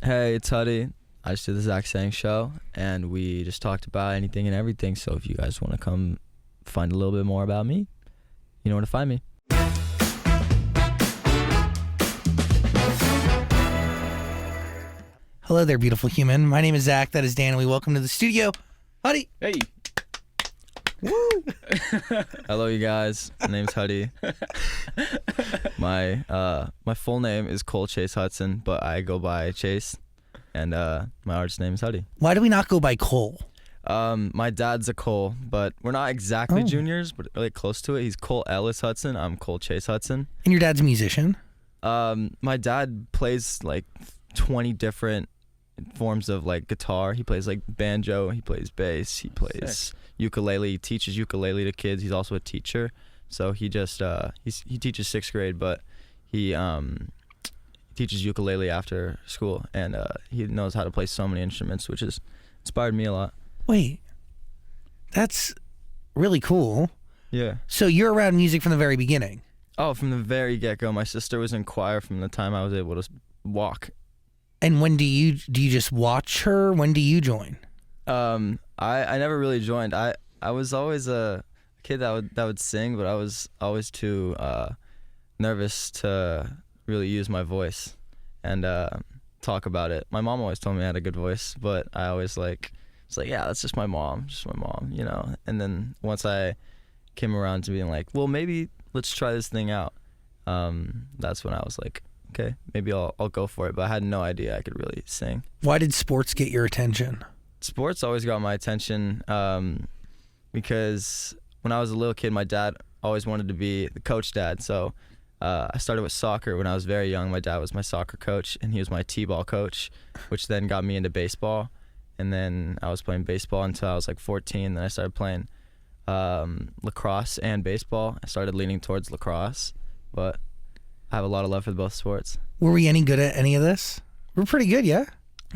Hey, it's Huddy. I just did the Zach Sang show, and we just talked about anything and everything. So if you guys want to come find a little bit more about me, you know where to find me. Hello there, beautiful human. My name is Zach. That is Dan, and we welcome to the studio, Huddy. Hey. Woo! Hello, you guys. My name's Huddy. My full name is Cole Chase Hudson, but I go by Chase, and my artist name is Huddy. Why do we not go by Cole? My dad's a Cole, but we're not exactly juniors, but really close to it. He's Cole Ellis Hudson. I'm Cole Chase Hudson. And your dad's a musician? My dad plays like 20 different forms of like guitar. He plays like banjo, he plays bass, he plays ukulele, he teaches ukulele to kids. He's also a teacher, so he just he teaches 6th grade, but he teaches ukulele after school, and he knows how to play so many instruments, which has inspired me a lot. Wait, that's really cool. Yeah. So you're around music from the very beginning? Oh, from the very get-go. My sister was in choir from the time I was able to walk. And when do you just watch her? When do you join? I never really joined. I was always a kid that would sing, but I was always too nervous to really use my voice and talk about it. My mom always told me I had a good voice, but I always it's like, yeah, that's just my mom, you know. And then once I came around to being like, well, maybe let's try this thing out. That's when I was like, okay, maybe I'll go for it. But I had no idea I could really sing. Why did sports get your attention? Sports always got my attention because when I was a little kid, my dad always wanted to be the coach dad. So I started with soccer when I was very young. My dad was my soccer coach, and he was my t-ball coach, which then got me into baseball. And then I was playing baseball until I was like 14. Then I started playing lacrosse and baseball. I started leaning towards lacrosse, but I have a lot of love for both sports. Were we any good at any of this? We're pretty good, yeah?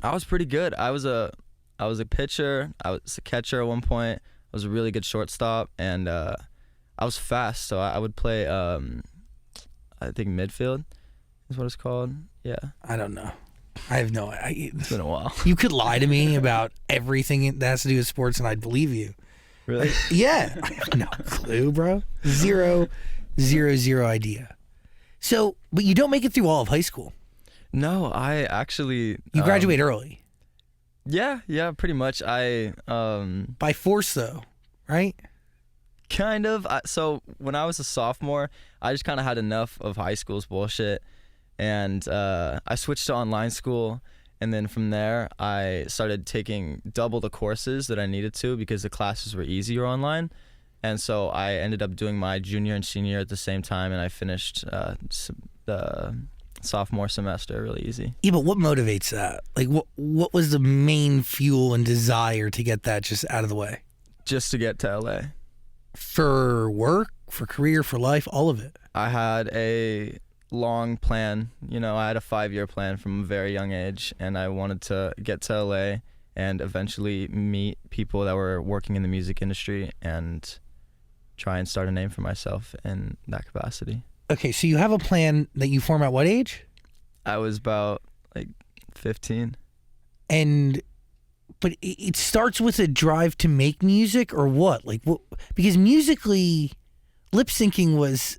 I was pretty good. I was a pitcher. I was a catcher at one point. I was a really good shortstop, and I was fast. So I would play, I think midfield is what it's called. Yeah. I don't know. I have no idea. It's been a while. You could lie to me about everything that has to do with sports, and I'd believe you. Really? Yeah. I have no clue, bro. Zero idea. So, but you don't make it through all of high school. No, I actually... You graduate early. Yeah, pretty much. I... By force, though, right? Kind of. So when I was a sophomore, I just kind of had enough of high school's bullshit, and I switched to online school, and then from there, I started taking double the courses that I needed to because the classes were easier online. And so I ended up doing my junior and senior at the same time, and I finished the sophomore semester really easy. Yeah, but what motivates that? Like, what was the main fuel and desire to get that just out of the way? Just to get to LA. For work, for career, for life, all of it? I had a long plan. You know, I had a 5-year plan from a very young age, and I wanted to get to LA and eventually meet people that were working in the music industry and try and start a name for myself in that capacity. Okay, so you have a plan that you form at what age? I was about like 15. But it starts with a drive to make music, or what? Like, what? Because musically, lip syncing was...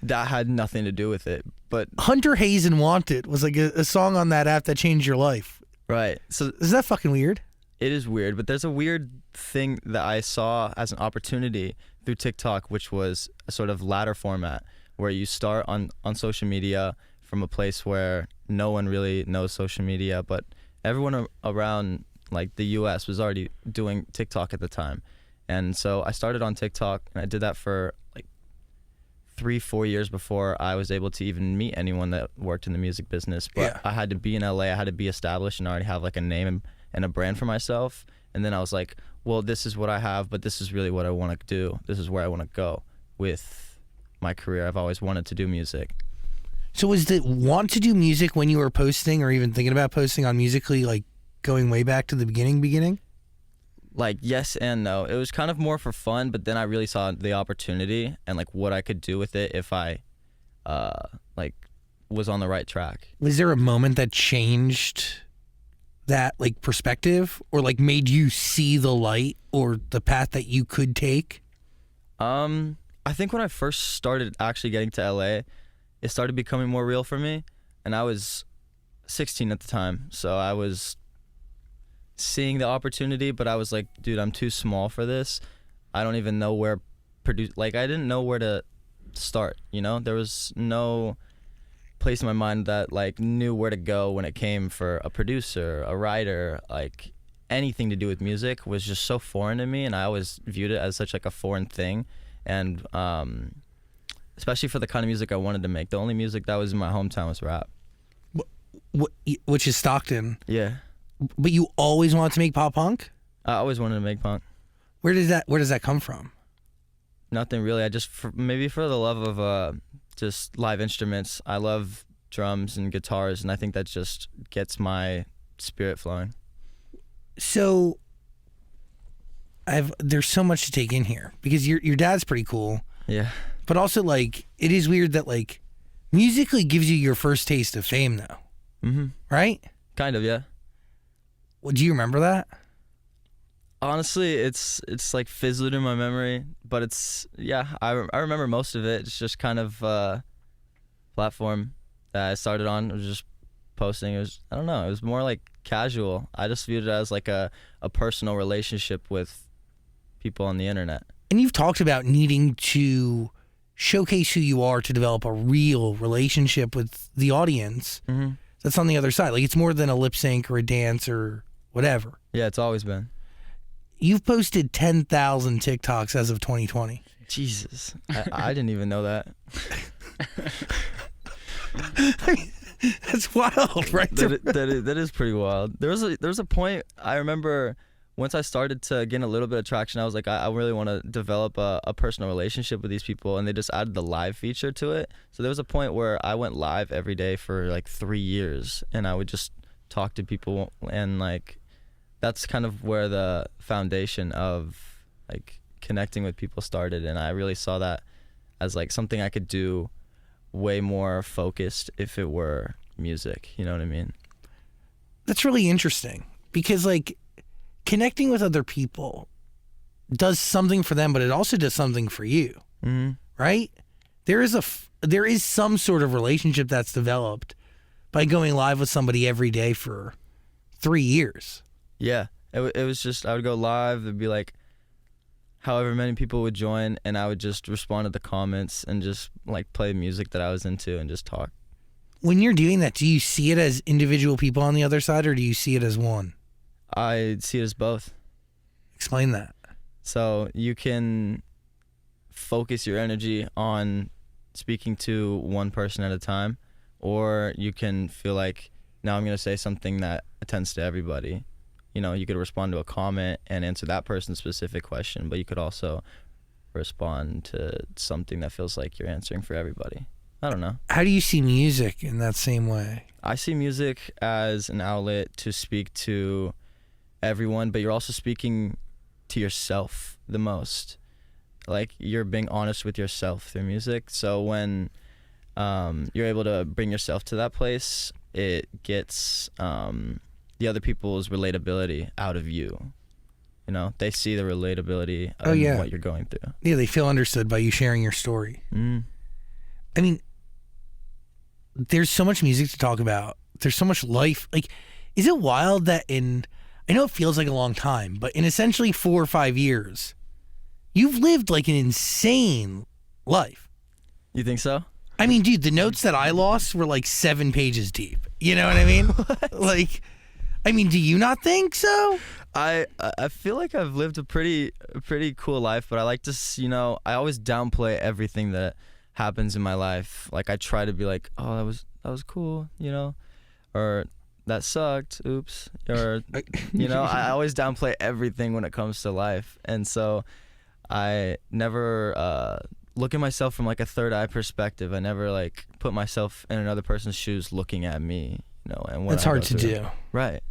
That had nothing to do with it, but... Hunter Hayes and Wanted was like a song on that app that changed your life. Right. So is that fucking weird? It is weird, but there's a weird thing that I saw as an opportunity through TikTok, which was a sort of ladder format where you start on social media from a place where no one really knows social media, but everyone around like the US was already doing TikTok at the time. And so I started on TikTok, and I did that for like 3-4 years before I was able to even meet anyone that worked in the music business. But Yeah. I had to be in LA, I had to be established and already have like a name and a brand for myself. And then I was like, well, this is what I have, but this is really what I want to do. This is where I want to go with my career. I've always wanted to do music. So was the want to do music when you were posting or even thinking about posting on Musical.ly, like going way back to the beginning? Like, yes and no. It was kind of more for fun, but then I really saw the opportunity and like what I could do with it if I like was on the right track. Was there a moment that changed that like perspective, or like made you see the light or the path that you could take? I think when I first started actually getting to LA, it started becoming more real for me, and I was 16 at the time, so I was seeing the opportunity, but I was like, dude, I'm too small for this. I don't even know where I didn't know where to start, you know? There was no place in my mind that like knew where to go when it came for a producer, a writer, like anything to do with music was just so foreign to me, and I always viewed it as such like a foreign thing. And especially for the kind of music I wanted to make, the only music that was in my hometown was rap. Which is Stockton. Yeah. But you always wanted to make pop punk? I always wanted to make punk. Where does that come from? Nothing really. I just maybe for the love of just live instruments. I love drums and guitars, and I think that just gets my spirit flowing. So there's so much to take in here because your dad's pretty cool. Yeah. But also like it is weird that like musically gives you your first taste of fame though. Mm-hmm. Right? Kind of, yeah. Well, do you remember that? Honestly, it's like fizzled in my memory, but it's I remember most of it. It's just kind of platform that I started on. It was just posting. It was, I don't know, it was more like casual. I just viewed it as like a personal relationship with people on the internet. And you've talked about needing to showcase who you are to develop a real relationship with the audience. Mm-hmm. That's on the other side. Like it's more than a lip sync or a dance or whatever. Yeah, it's always been. You've posted 10,000 TikToks as of 2020. Jesus, I didn't even know that. I mean, that's wild, right? That is pretty wild. There was a point I remember once I started to gain a little bit of traction. I was like, I really want to develop a personal relationship with these people, and they just added the live feature to it. So there was a point where I went live every day for like 3 years, and I would just talk to people, and like that's kind of where the foundation of like connecting with people started. And I really saw that as like something I could do way more focused if it were music, you know what I mean? That's really interesting because like connecting with other people does something for them, but it also does something for you, mm-hmm. right? There is some sort of relationship that's developed by going live with somebody every day for 3 years. Yeah, it was just, I would go live, it'd be like however many people would join, and I would just respond to the comments and just like play music that I was into and just talk. When you're doing that, do you see it as individual people on the other side, or do you see it as one? I see it as both. Explain that. So you can focus your energy on speaking to one person at a time, or you can feel like, now I'm going to say something that attends to everybody. You know, you could respond to a comment and answer that person's specific question, but you could also respond to something that feels like you're answering for everybody. I don't know. How do you see music in that same way? I see music as an outlet to speak to everyone, but you're also speaking to yourself the most. Like, you're being honest with yourself through music. So when you're able to bring yourself to that place, it gets the other people's relatability out of you. You know, they see the relatability of what you're going through. Yeah, they feel understood by you sharing your story. Mm. I mean, there's so much music to talk about. There's so much life. Like, is it wild that I know it feels like a long time, but in essentially 4 or 5 years, you've lived like an insane life. You think so? I mean, dude, the notes that I lost were like 7 pages deep. You know what I mean? Like, I mean, do you not think so? I feel like I've lived a pretty cool life, but I like to, you know, I always downplay everything that happens in my life. Like, I try to be like, oh, that was cool, you know, or that sucked, oops, or, you know, I always downplay everything when it comes to life. And so I never look at myself from like a third eye perspective. I never like put myself in another person's shoes looking at me, you know. And that's hard to do. Right.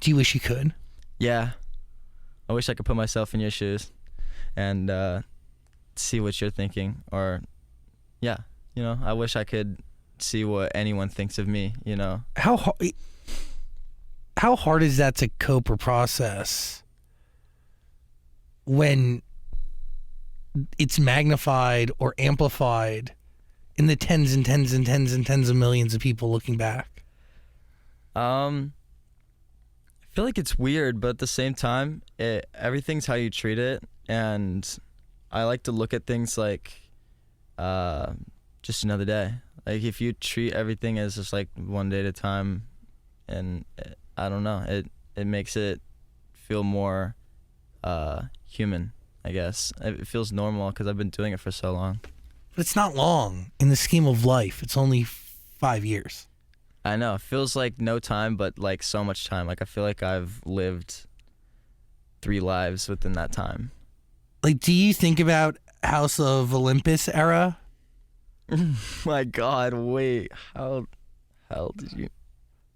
Do you wish you could? Yeah. I wish I could put myself in your shoes and see what you're thinking. Or, yeah, you know, I wish I could see what anyone thinks of me, you know. How how hard is that to cope or process when it's magnified or amplified in the tens and tens and tens and tens of millions of people looking back? I feel like it's weird, but at the same time, everything's how you treat it, and I like to look at things like just another day. Like if you treat everything as just like one day at a time, and I don't know, it makes it feel more human, I guess. It feels normal because I've been doing it for so long. But it's not long in the scheme of life. It's only 5 years. I know, it feels like no time, but like so much time. Like I feel like I've lived 3 lives within that time. Like, do you think about House of Olympus era? My God, wait, how did you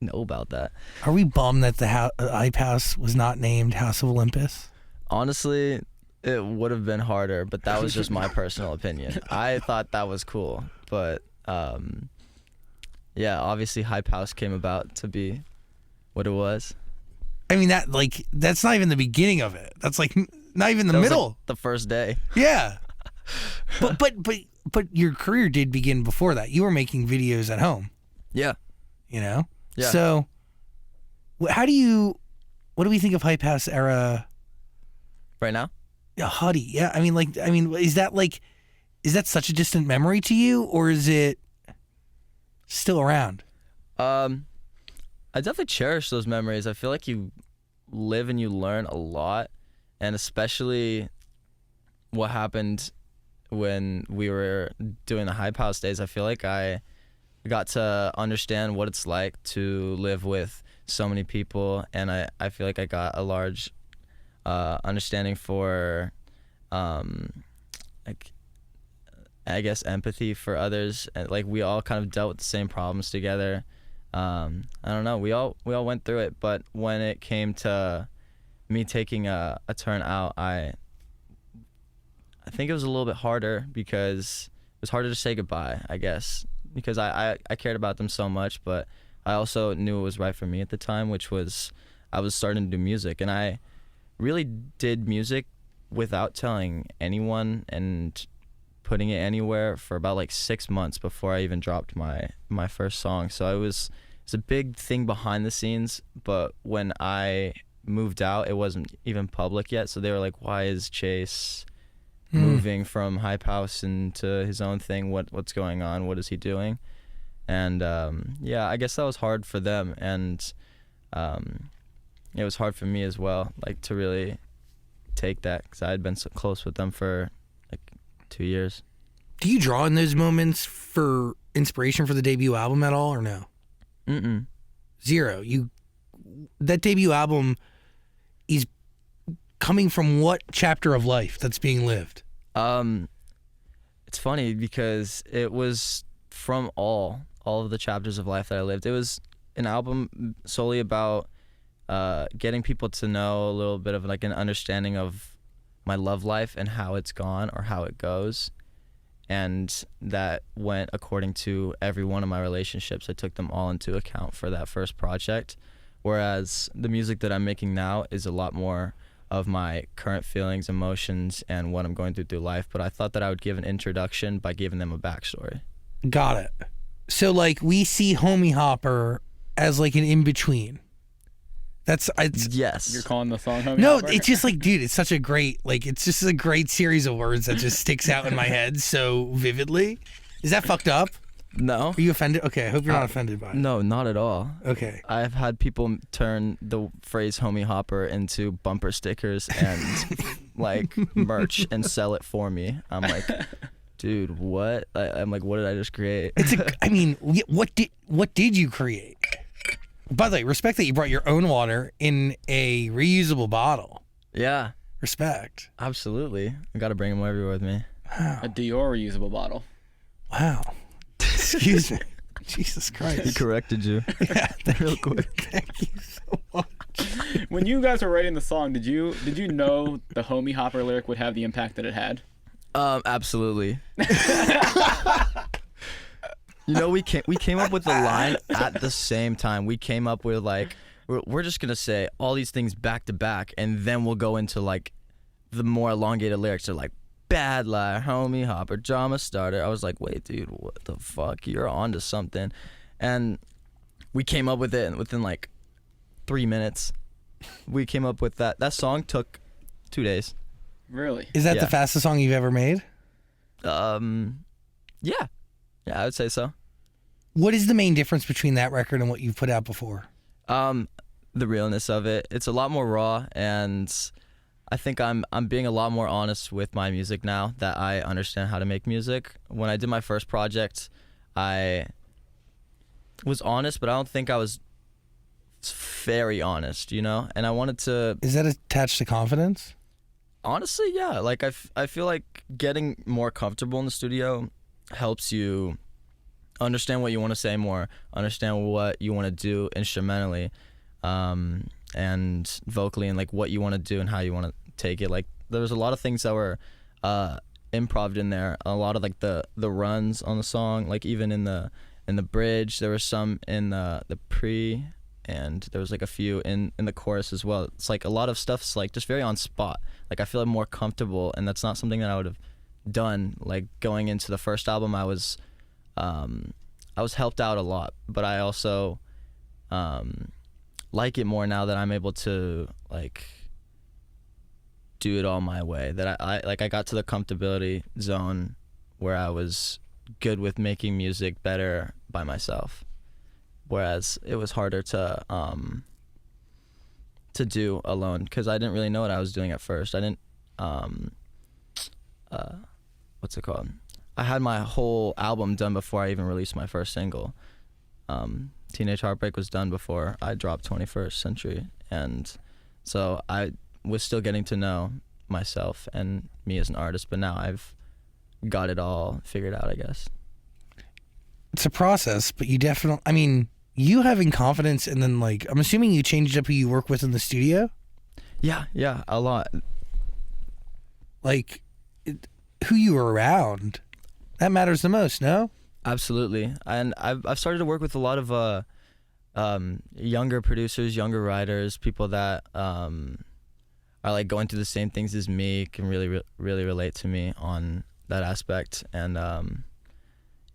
know about that? Are we bummed that the Hype House was not named House of Olympus? Honestly, it would have been harder, but that was just my personal opinion. I thought that was cool, but yeah, obviously Hype House came about to be what it was. I mean, that's not even the beginning of it. That's like not even the That was, middle. like, the first day. Yeah. But your career did begin before that. You were making videos at home. Yeah. You know? Yeah. So what do we think of Hype House era Right now? Yeah, Huddy. Yeah, I mean, is that such a distant memory to you, or is it still around? I definitely cherish those memories. I feel like you live and you learn a lot, and especially what happened when we were doing the Hype House days. I feel like I got to understand what it's like to live with so many people, and I feel like I got a large understanding for like I guess empathy for others, and like we all kind of dealt with the same problems together. I don't know, we all went through it, but when it came to me taking a turn out, I think it was a little bit harder because it was harder to say goodbye, I guess, because I cared about them so much, but I also knew it was right for me at the time, which was I was starting to do music, and I really did music without telling anyone and putting it anywhere for about like 6 months before I even dropped my first song. So it's a big thing behind the scenes, but when I moved out, it wasn't even public yet. So they were like, why is Chase moving from Hype House into his own thing? What's going on? What is he doing? And yeah, I guess that was hard for them, and it was hard for me as well, like to really take that, because I had been so close with them for like 2 years. Do you draw in those moments for inspiration for the debut album at all, or no? Mm-mm. Zero. That debut album is coming from what chapter of life that's being lived? It's funny because it was from all of the chapters of life that I lived. It was an album solely about getting people to know a little bit of like an understanding of my love life and how it's gone or how it goes, and that went according to every one of my relationships. I took them all into account for that first project, whereas the music that I'm making now is a lot more of my current feelings, emotions, and what I'm going through life. But I thought that I would give an introduction by giving them a backstory. Got it. So like we see Homie Hopper as like an in-between. Yes. You're calling the song Homie No, Hopper? it's just like, dude, it's such a great, like, it's just a great series of words that just sticks out in my head so vividly. Is that fucked up? No. Are you offended? Okay, I hope you're not offended by it. No, not at all. Okay. I've had people turn the phrase Homie Hopper into bumper stickers and like merch and sell it for me. I'm like, dude, what? I'm like, what did I just create? I mean, what did you create? By the way, respect that you brought your own water in a reusable bottle. Yeah, Respect. absolutely. I got to bring them everywhere with me. Wow. A Dior reusable bottle. Wow. Excuse me. Jesus Christ. He corrected you. Yeah, Real quick. Thank you so much. When you guys were writing the song, did you know the Homie Hopper lyric would have the impact that it had? Absolutely. You know, we came up with the line at the same time. We came up with like we're just gonna say all these things back to back, and then we'll go into like the more elongated lyrics. They're like bad liar, homie, hopper, drama starter. I was like, wait, dude, what the fuck? You're onto something. And we came up with it within like 3 minutes. We came up with that. That song took 2 days. Really? Is that Yeah. the fastest song you've ever made? Yeah, I would say so. What is the main difference between that record and what you've put out before? The realness of it. It's a lot more raw, and I think I'm being a lot more honest with my music now that I understand how to make music. When I did my first project, I was honest, but I don't think I was very honest, you know? And I wanted to... Is that attached to confidence? Honestly, yeah. Like, I feel like getting more comfortable in the studio helps you understand what you want to say more, understand what you want to do instrumentally, and vocally, and like what you want to do and how you want to take it. Like, there was a lot of things that were improv in there. A lot of like the runs on the song, like even in the bridge. There was some in the pre, and there was like a few in the chorus as well. It's like a lot of stuff's like just very on spot. Like, I feel more comfortable, and that's not something that I would have done. Like, going into the first album, I was helped out a lot, but I also like it more now that I'm able to like do it all my way. That I got to the comfortability zone where I was good with making music better by myself, whereas it was harder to do alone because I didn't really know what I was doing at first. I didn't what's it called? I had my whole album done before I even released my first single. Teenage Heartbreak was done before I dropped 21st Century, and so I was still getting to know myself and me as an artist, but now I've got it all figured out, I guess. It's a process, but you definitely, I mean, you having confidence, and then like, I'm assuming you changed up who you work with in the studio? Yeah, a lot. Like, who you were around, that matters the most, no? Absolutely. And I've started to work with a lot of younger producers, younger writers, people that are like going through the same things as me, can really relate to me on that aspect. And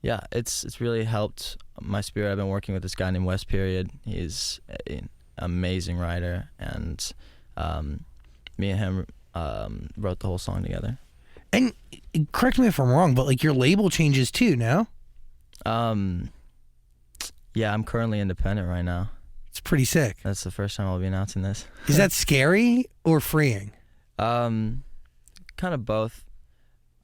yeah, it's really helped my spirit. I've been working with this guy named West Period. He's an amazing writer, and me and him wrote the whole song together. And correct me if I'm wrong, but like your label changes too, no? Yeah, I'm currently independent right now. It's pretty sick. That's the first time I'll be announcing this. Is that scary or freeing? Kind of both.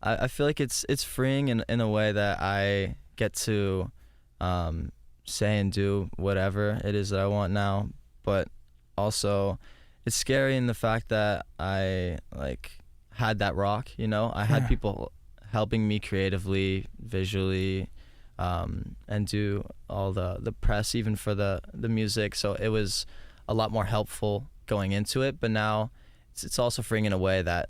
I feel like it's freeing in a way that I get to say and do whatever it is that I want now, but also it's scary in the fact that I like had that rock, you know? I had people helping me creatively, visually, and do all the press even for the music, so it was a lot more helpful going into it. But now it's also freeing in a way that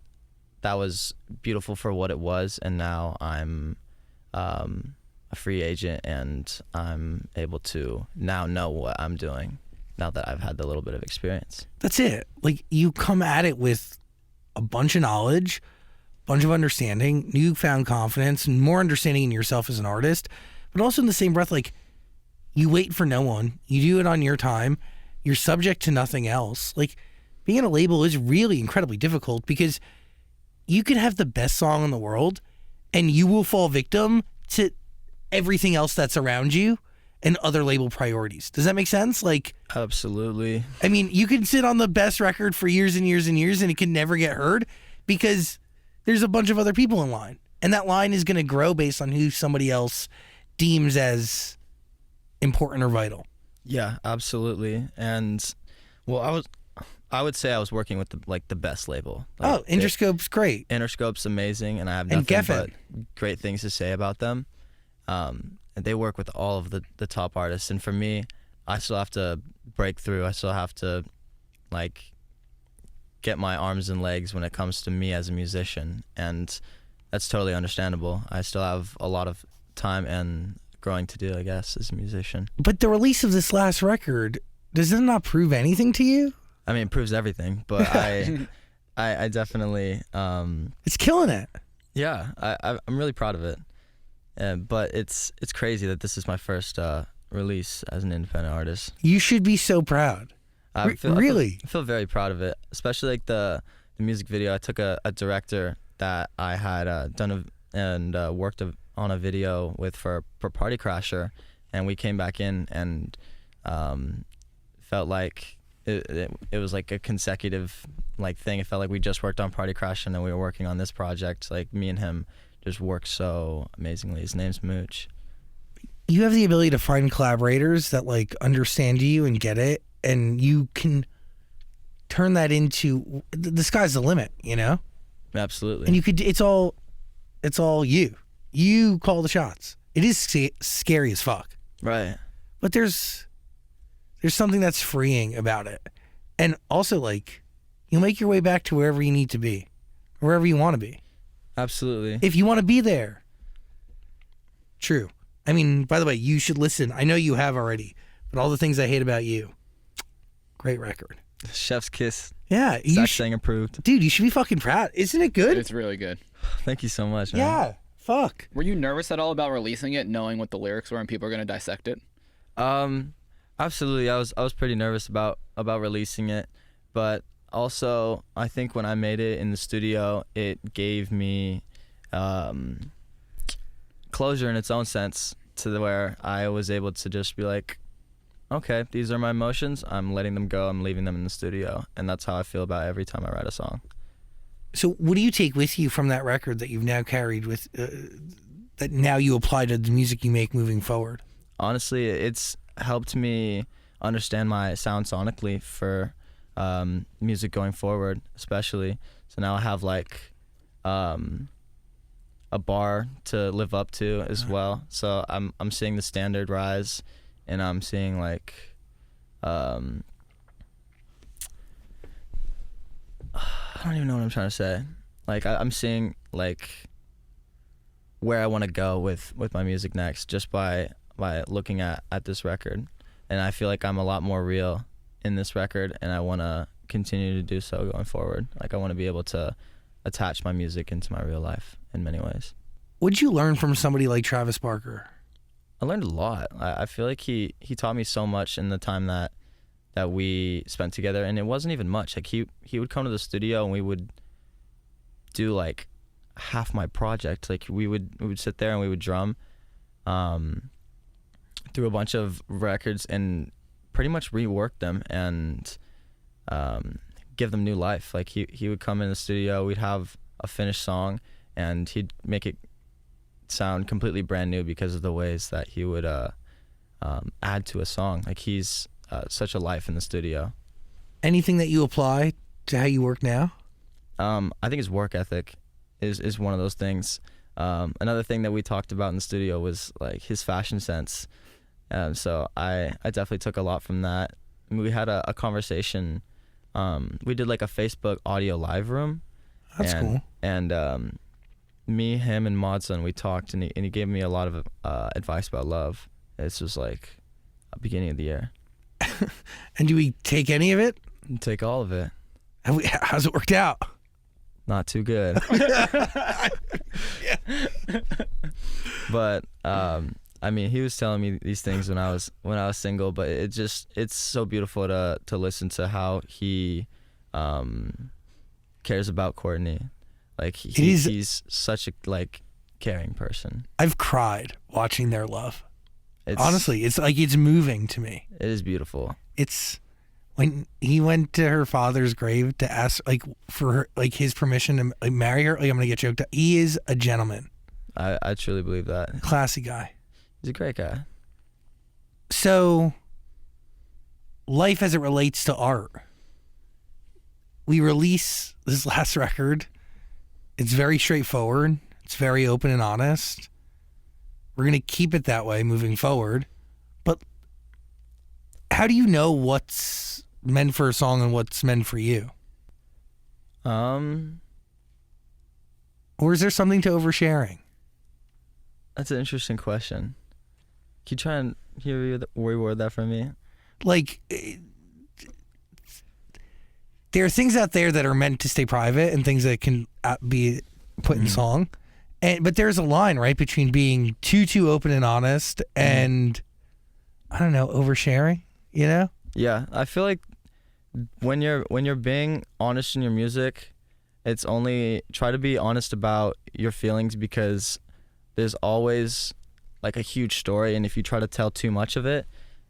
was beautiful for what it was, and now I'm a free agent, and I'm able to now know what I'm doing now that I've had the little bit of experience. That's it. Like, you come at it with a bunch of knowledge, bunch of understanding, newfound confidence, and more understanding in yourself as an artist. But also in the same breath, like, you wait for no one. You do it on your time. You're subject to nothing else. Like, being in a label is really incredibly difficult because you could have the best song in the world and you will fall victim to everything else that's around you and other label priorities. Does that make sense? Like, Absolutely. I mean, you can sit on the best record for years and years and years and it can never get heard because there's a bunch of other people in line. And that line is going to grow based on who somebody else deems as important or vital. Yeah, absolutely. And well, I would say I was working with the best label. Like, Interscope's great. Interscope's amazing, and I have And nothing Geffen. but great things to say about them. And they work with all of the top artists, and for me, I still have to break through. I still have to like get my arms and legs when it comes to me as a musician, and that's totally understandable. I still have a lot of time and growing to do, I guess, as a musician. But the release of this last record Does it not prove anything to you? I mean, it proves everything, but I definitely, It's killing it. yeah, I'm really proud of it. But it's crazy that this is my first release as an independent artist. You should be so proud. Really? I feel very proud of it, especially like the music video. I took a director that I had done and worked on a video with for Party Crasher, and we came back in and felt like it was like a consecutive like thing. It felt like we just worked on Party Crasher and then we were working on this project. Like me and him just work so amazingly. His name's Mooch. You have the ability to find collaborators that like understand you and get it, and you can turn that into the sky's the limit, you know? Absolutely. And you could, it's all you. You call the shots. It is scary as fuck. Right. But there's something that's freeing about it. And also like you'll make your way back to wherever you need to be, wherever you want to be. Absolutely. If you want to be there. True. I mean, by the way, you should listen. I know you have already, but All the Things I Hate About You. Great record. Chef's kiss. Yeah. Zach saying approved. Dude, you should be fucking proud. Isn't it good? It's really good. Thank you so much, man. Yeah. Fuck. Were you nervous at all about releasing it, knowing what the lyrics were and people are going to dissect it? Absolutely. I was pretty nervous about releasing it, but also I think when I made it in the studio, it gave me closure in its own sense to where I was able to just be like, okay, these are my emotions. I'm letting them go. I'm leaving them in the studio, and that's how I feel about every time I write a song. So what do you take with you from that record that you've now carried with, that now you apply to the music you make moving forward? Honestly, it's helped me understand my sound sonically for music going forward, especially. So now I have like a bar to live up to as well. So I'm seeing the standard rise, and I'm seeing like I don't even know what I'm trying to say. Like I'm seeing like where I want to go with my music next just by looking at this record. And I feel like I'm a lot more real in this record, and I want to continue to do so going forward. Like I want to be able to attach my music into my real life in many ways. What'd you learn from somebody like Travis Barker? I learned a lot. I feel like he taught me so much in the time that we spent together, and it wasn't even much. Like he would come to the studio and we would do like half my project. Like we would sit there and we would drum through a bunch of records and pretty much rework them and give them new life. Like he would come in the studio, we'd have a finished song, and he'd make it sound completely brand new because of the ways that he would add to a song. Like he's such a life in the studio. Anything that you apply to how you work now? I think his work ethic is one of those things. Another thing that we talked about in the studio was like his fashion sense. So I definitely took a lot from that. I mean, we had a conversation. We did like a Facebook audio live room. That's cool. And me, him, and Modson, we talked, and he gave me a lot of advice about love. This was like beginning of the year. And do we take any of it? Take all of it. How's it worked out? Not too good. But I mean, he was telling me these things when I was single, but it's so beautiful to listen to how he cares about Courtney. Like he's such a like caring person. I've cried watching their love. Honestly, it's like it's moving to me. It is beautiful. It's when he went to her father's grave to ask like for her, like his permission to like, marry her. Like I'm gonna get choked up. He is a gentleman. I truly believe that. Classy guy. He's a great guy. So, life as it relates to art. We release this last record. It's very straightforward. It's very open and honest. We're going to keep it that way moving forward. But how do you know what's meant for a song and what's meant for you? Or is there something to oversharing? That's an interesting question. Can you try and reword that for me? Like, there are things out there that are meant to stay private and things that can be put in song. But there's a line, right, between being too open and honest and, I don't know, oversharing, you know? Yeah, I feel like when you're being honest in your music, it's only try to be honest about your feelings, because there's always like a huge story, and if you try to tell too much of it,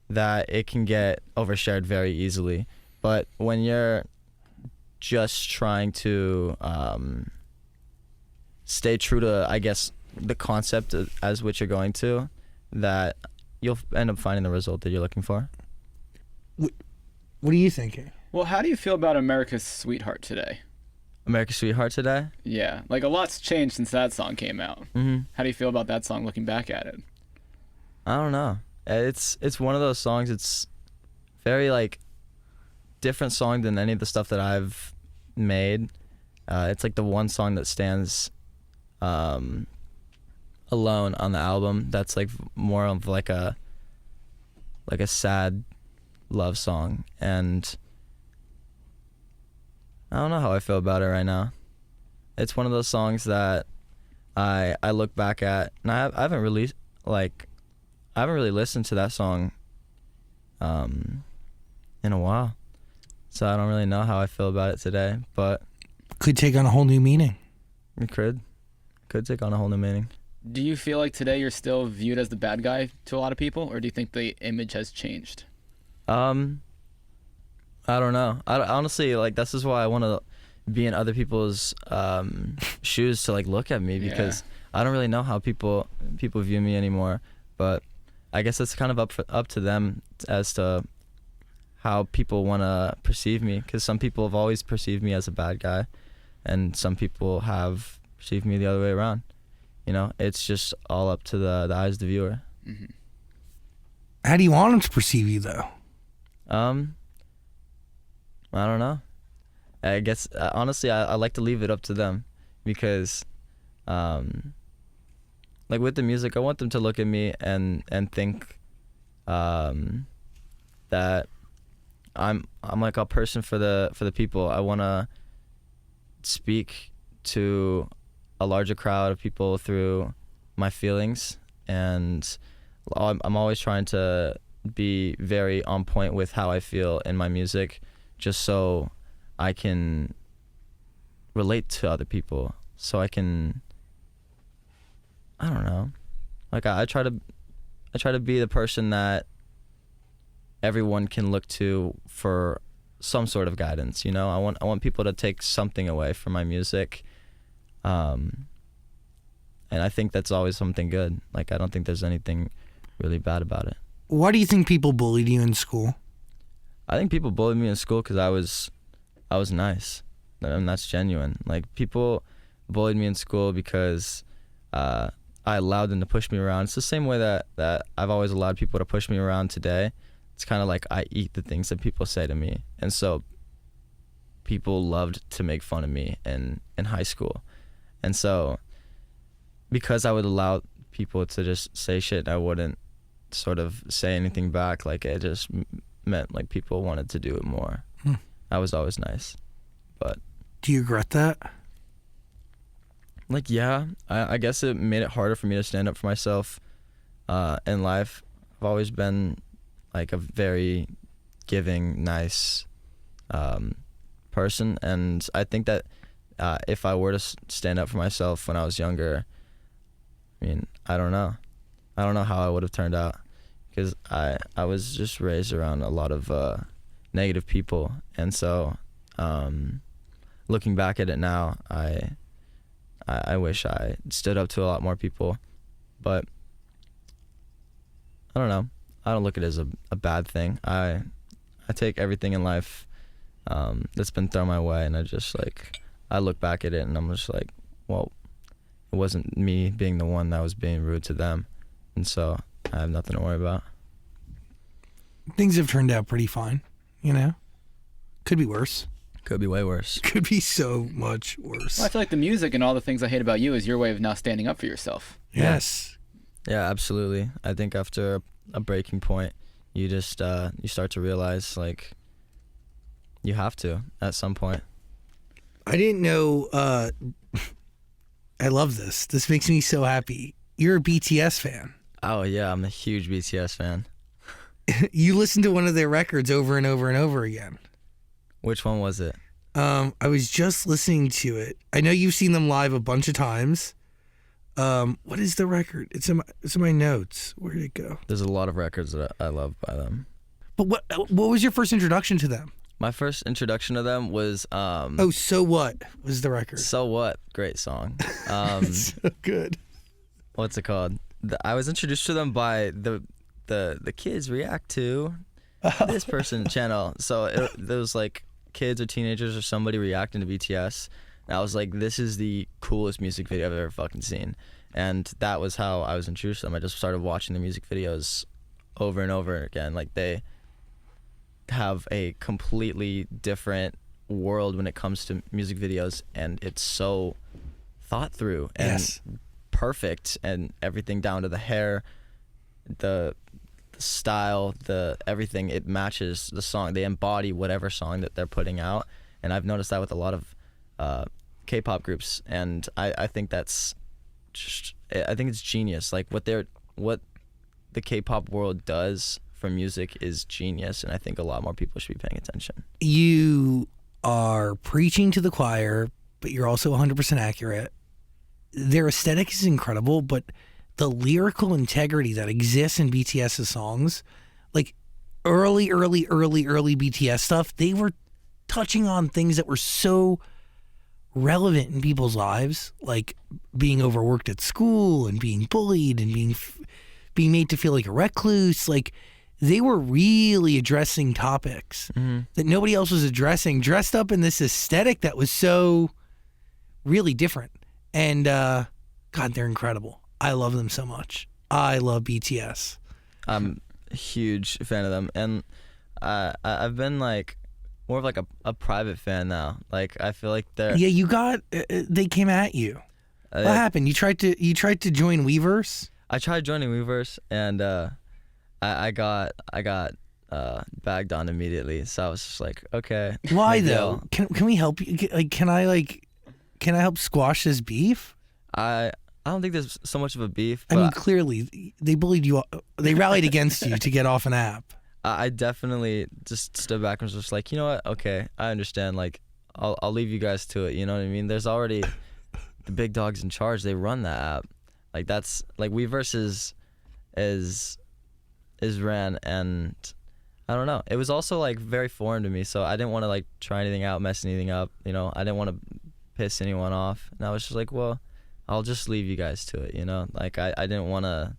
that it can get overshared very easily. But when you're just trying to stay true to, I guess, the concept as which you're going to, that you'll end up finding the result that you're looking for. What are you thinking? Well, how do you feel about America's Sweetheart today? America's Sweetheart today? Yeah, like a lot's changed since that song came out. Mm-hmm. How do you feel about that song looking back at it? I don't know. It's one of those songs, it's very like different song than any of the stuff that I've made. It's like the one song that stands alone on the album, that's like more of like a sad love song, and I don't know how I feel about it right now. It's one of those songs that I look back at, and I haven't really listened to that song in a while, so I don't really know how I feel about it today, but Could take on a whole new meaning. it could take on a whole new meaning. Do you feel like today you're still viewed as the bad guy to a lot of people, or do you think the image has changed? I don't know. Honestly, like, this is why I want to be in other people's shoes to like look at me, because I don't really know how people view me anymore. But I guess it's kind of up to them as to how people want to perceive me, because some people have always perceived me as a bad guy, and some people have perceived me the other way around. You know, it's just all up to the eyes of the viewer. Mm-hmm. How do you want them to perceive you, though? I don't know. I guess honestly, I like to leave it up to them, because like with the music, I want them to look at me and think that I'm like a person for the people. I want to speak to a larger crowd of people through my feelings, and I'm always trying to be very on point with how I feel in my music, just so I can relate to other people, so I can, I don't know, like I try to be the person that everyone can look to for some sort of guidance. You know, I want people to take something away from my music, and I think that's always something good. Like, I don't think there's anything really bad about it. Why do you think people bullied you in school? I think people bullied me in school because I was nice, and that's genuine. Like, people bullied me in school because I allowed them to push me around. It's the same way that I've always allowed people to push me around today. It's kind of like I eat the things that people say to me, and so people loved to make fun of me in high school. And so because I would allow people to just say shit, I wouldn't sort of say anything back, like, it just meant like people wanted to do it more. I was always nice. But do you regret that? Like, yeah, I guess it made it harder for me to stand up for myself in life. I've always been like a very giving, nice person, and I think that if I were to stand up for myself when I was younger, I mean, I don't know how I would have turned out, because I was just raised around a lot of negative people, and so looking back at it now, I wish I stood up to a lot more people, but I don't know. I don't look at it as a bad thing. I take everything in life that's been thrown my way, and I look back at it and I'm just like, well, it wasn't me being the one that was being rude to them, and so I have nothing to worry about. Things have turned out pretty fine, you know? Could be worse. Could be way worse. Could be so much worse. Well, I feel like the music and all the things I hate about you is your way of now standing up for yourself. Yes. Yeah, absolutely. I think after a breaking point, you just you start to realize like you have to at some point. I didn't know. I love this. This makes me so happy. You're a BTS fan. Oh yeah, I'm a huge BTS fan. You listened to one of their records over and over and over again. Which one was it? I was just listening to it. I know you've seen them live a bunch of times. What is the record? It's in my notes. Where did it go? There's a lot of records that I love by them. But what was your first introduction to them? My first introduction to them was Oh, So What was the record. So What? Great song. So good. What's it called? I was introduced to them by the kids react to this person channel. So there was like kids or teenagers or somebody reacting to BTS. And I was like, this is the coolest music video I've ever fucking seen. And that was how I was introduced to them. I just started watching the music videos over and over again. Like they have a completely different world when it comes to music videos, and it's so thought through and perfect, and everything down to the hair, the style, the everything. It matches the song. They embody whatever song that they're putting out, and I've noticed that with a lot of K-pop groups, and I think that's just, I think it's genius. Like what the K-pop world does for music is genius, and I think a lot more people should be paying attention. You are preaching to the choir, but you're also 100% accurate. Their aesthetic is incredible, but the lyrical integrity that exists in BTS's songs, like early BTS stuff, they were touching on things that were so relevant in people's lives, like being overworked at school and being bullied and being made to feel like a recluse. Like they were really addressing topics that nobody else was addressing, dressed up in this aesthetic that was so really different. And God, they're incredible. I love them so much. I love BTS. I'm a huge fan of them, and I've been like more of like a private fan now. Like I feel like they're they came at you. What happened? You tried to join Weverse? I tried joining Weverse, and I got bagged on immediately. So I was just like, okay. Why though? Can we help you? Like, can I help squash this beef? I don't think there's so much of a beef. But I mean, clearly they bullied you. They rallied against you to get off an app. I definitely just stood back and was just like, you know what? Okay, I understand. Like, I'll leave you guys to it. You know what I mean? There's already the big dogs in charge. They run that app. Like that's like Weverse is ran, and I don't know. It was also like very foreign to me, so I didn't want to like try anything out, mess anything up. You know, I didn't want to piss anyone off, and I was just like, well, I'll just leave you guys to it. You know, like I didn't want to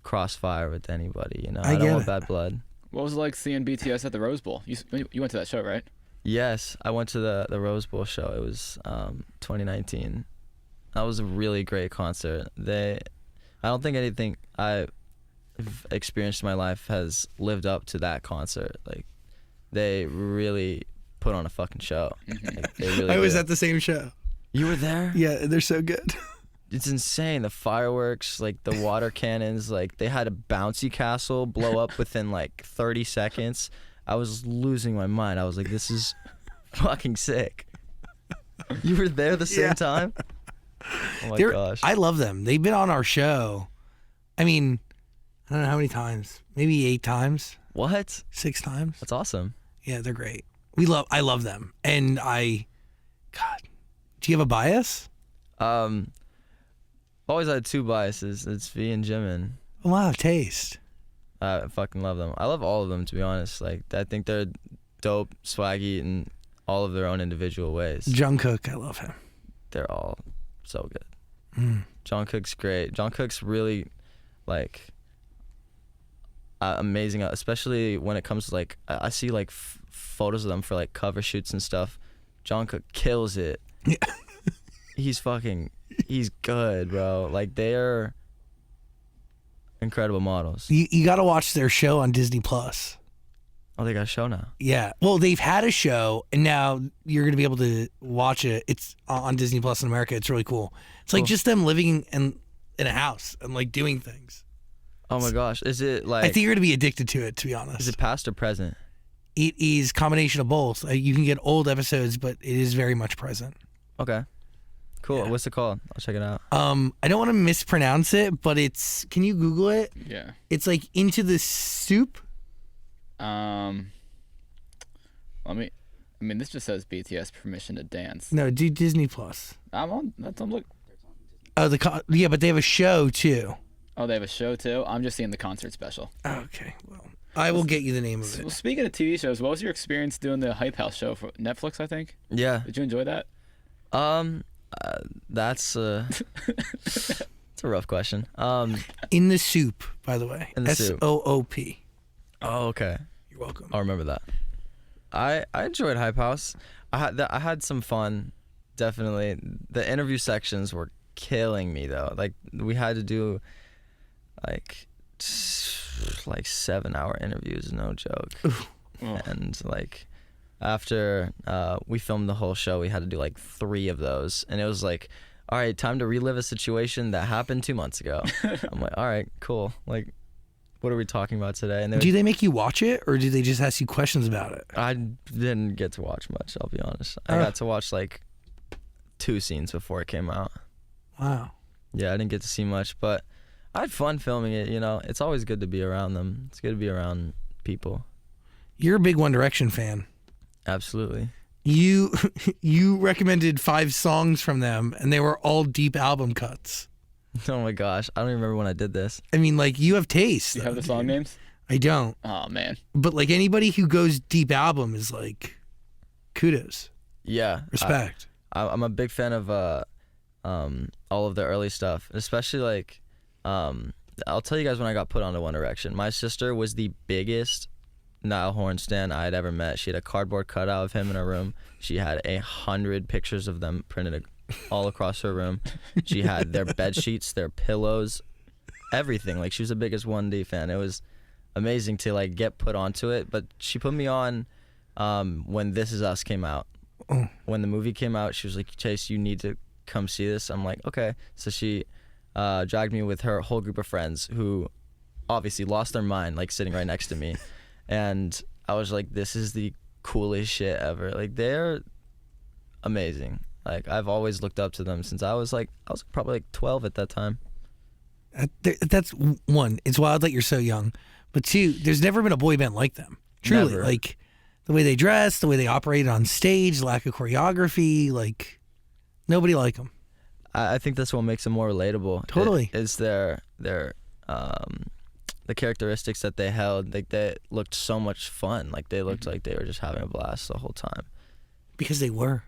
crossfire with anybody. You know, I don't want bad blood. What was it like seeing BTS at the Rose Bowl? You went to that show, right? Yes, I went to the Rose Bowl show. It was 2019. That was a really great concert. I don't think anything I've experienced in my life has lived up to that concert. Like, they really put on a fucking show. Like, they really I was did. at the same show. You were there? Yeah, they're so good. It's insane. The fireworks, like the water cannons, like they had a bouncy castle blow up within like 30 seconds. I was losing my mind. I was like, this is fucking sick. You were there the same time? Oh my gosh. I love them. They've been on our show. I mean, I don't know how many times. Maybe 8 times. What? 6 times. That's awesome. Yeah, they're great. I love them. And God, do you have a bias? Always had 2 biases. It's V and Jimin. Wow, taste. I fucking love them. I love all of them, to be honest. Like, I think they're dope, swaggy, in all of their own individual ways. Jungkook, I love him. They're all so good. Jungkook's great. Jungkook's really, like, amazing, especially when it comes to, like, I see, like, photos of them for, like, cover shoots and stuff. Jungkook kills it. Yeah. He's good, bro. Like, they're incredible models. You got to watch their show on Disney Plus. Oh, they got a show now. Yeah. Well, they've had a show, and now you're going to be able to watch it. It's on Disney Plus in America. It's really cool. It's like just them living in a house and like doing things. Oh my gosh, is it I like? think you're gonna be addicted to it, to be honest. Is it past or present? It is a combination of both. You can get old episodes, but it is very much present. Okay, cool. Yeah. What's it called? I'll check it out. I don't want to mispronounce it, but it's. Can you Google it? Yeah. It's like Into the Soup. This just says BTS permission to dance. No, do Disney Plus. I'm look. Oh, yeah, but they have a show too. Oh, they have a show too. I'm just seeing the concert special. Okay, well, I will get you the name of Well, it. speaking of TV shows, what was your experience doing the Hype House show for Netflix? I think. Yeah. Did you enjoy that? That's it's a rough question. In the Soup, by the way. In the Soup. SOOP. Oh, okay. You're welcome. I'll remember that. I enjoyed Hype House. I had some fun. Definitely, the interview sections were killing me though. Like we had to do like 7-hour interviews, no joke. Oh. And like after we filmed the whole show, we had to do like 3 of those, and it was like, all right, time to relive a situation that happened 2 months ago. I'm like, all right, cool. Like, what are we talking about today? And Do they make you watch it, or do they just ask you questions about it? I didn't get to watch much, I'll be honest. I got to watch like 2 scenes before it came out. Wow. Yeah, I didn't get to see much, but I had fun filming it. You know, it's always good to be around them. It's good to be around people. You're a big One Direction fan. Absolutely. You recommended 5 songs from them, and they were all deep album cuts. Oh my gosh, I don't even remember when I did this. I mean, like, you have taste. Do you have the song names? I don't. Oh man. But like anybody who goes deep album is like, kudos, Yeah, respect. I'm a big fan of all of the early stuff, especially like I'll tell you guys when I got put onto One Direction. My sister was the biggest Niall Horn stan I had ever met. She had a cardboard cutout of him in her room. She had 100 pictures of them printed all across her room. She had their bed sheets, their pillows, everything. Like, she was the biggest 1D fan. It was amazing to like get put onto it. But she put me on when This Is Us came out. Oh. When the movie came out, she was like, Chase, you need to come see this. I'm like, okay. So she dragged me with her whole group of friends who obviously lost their mind, like sitting right next to me. And I was like, this is the coolest shit ever. Like, they're amazing. Like, I've always looked up to them since I was probably like 12 at that time. That's one. It's wild that you're so young. But 2, there's never been a boy band like them. Truly. Never. Like, the way they dress, the way they operated on stage, lack of choreography, like, nobody like them. I think that's what makes them more relatable. Totally. Is their the characteristics that they held. Like, they looked so much fun. Like, they looked like they were just having a blast the whole time. Because they were.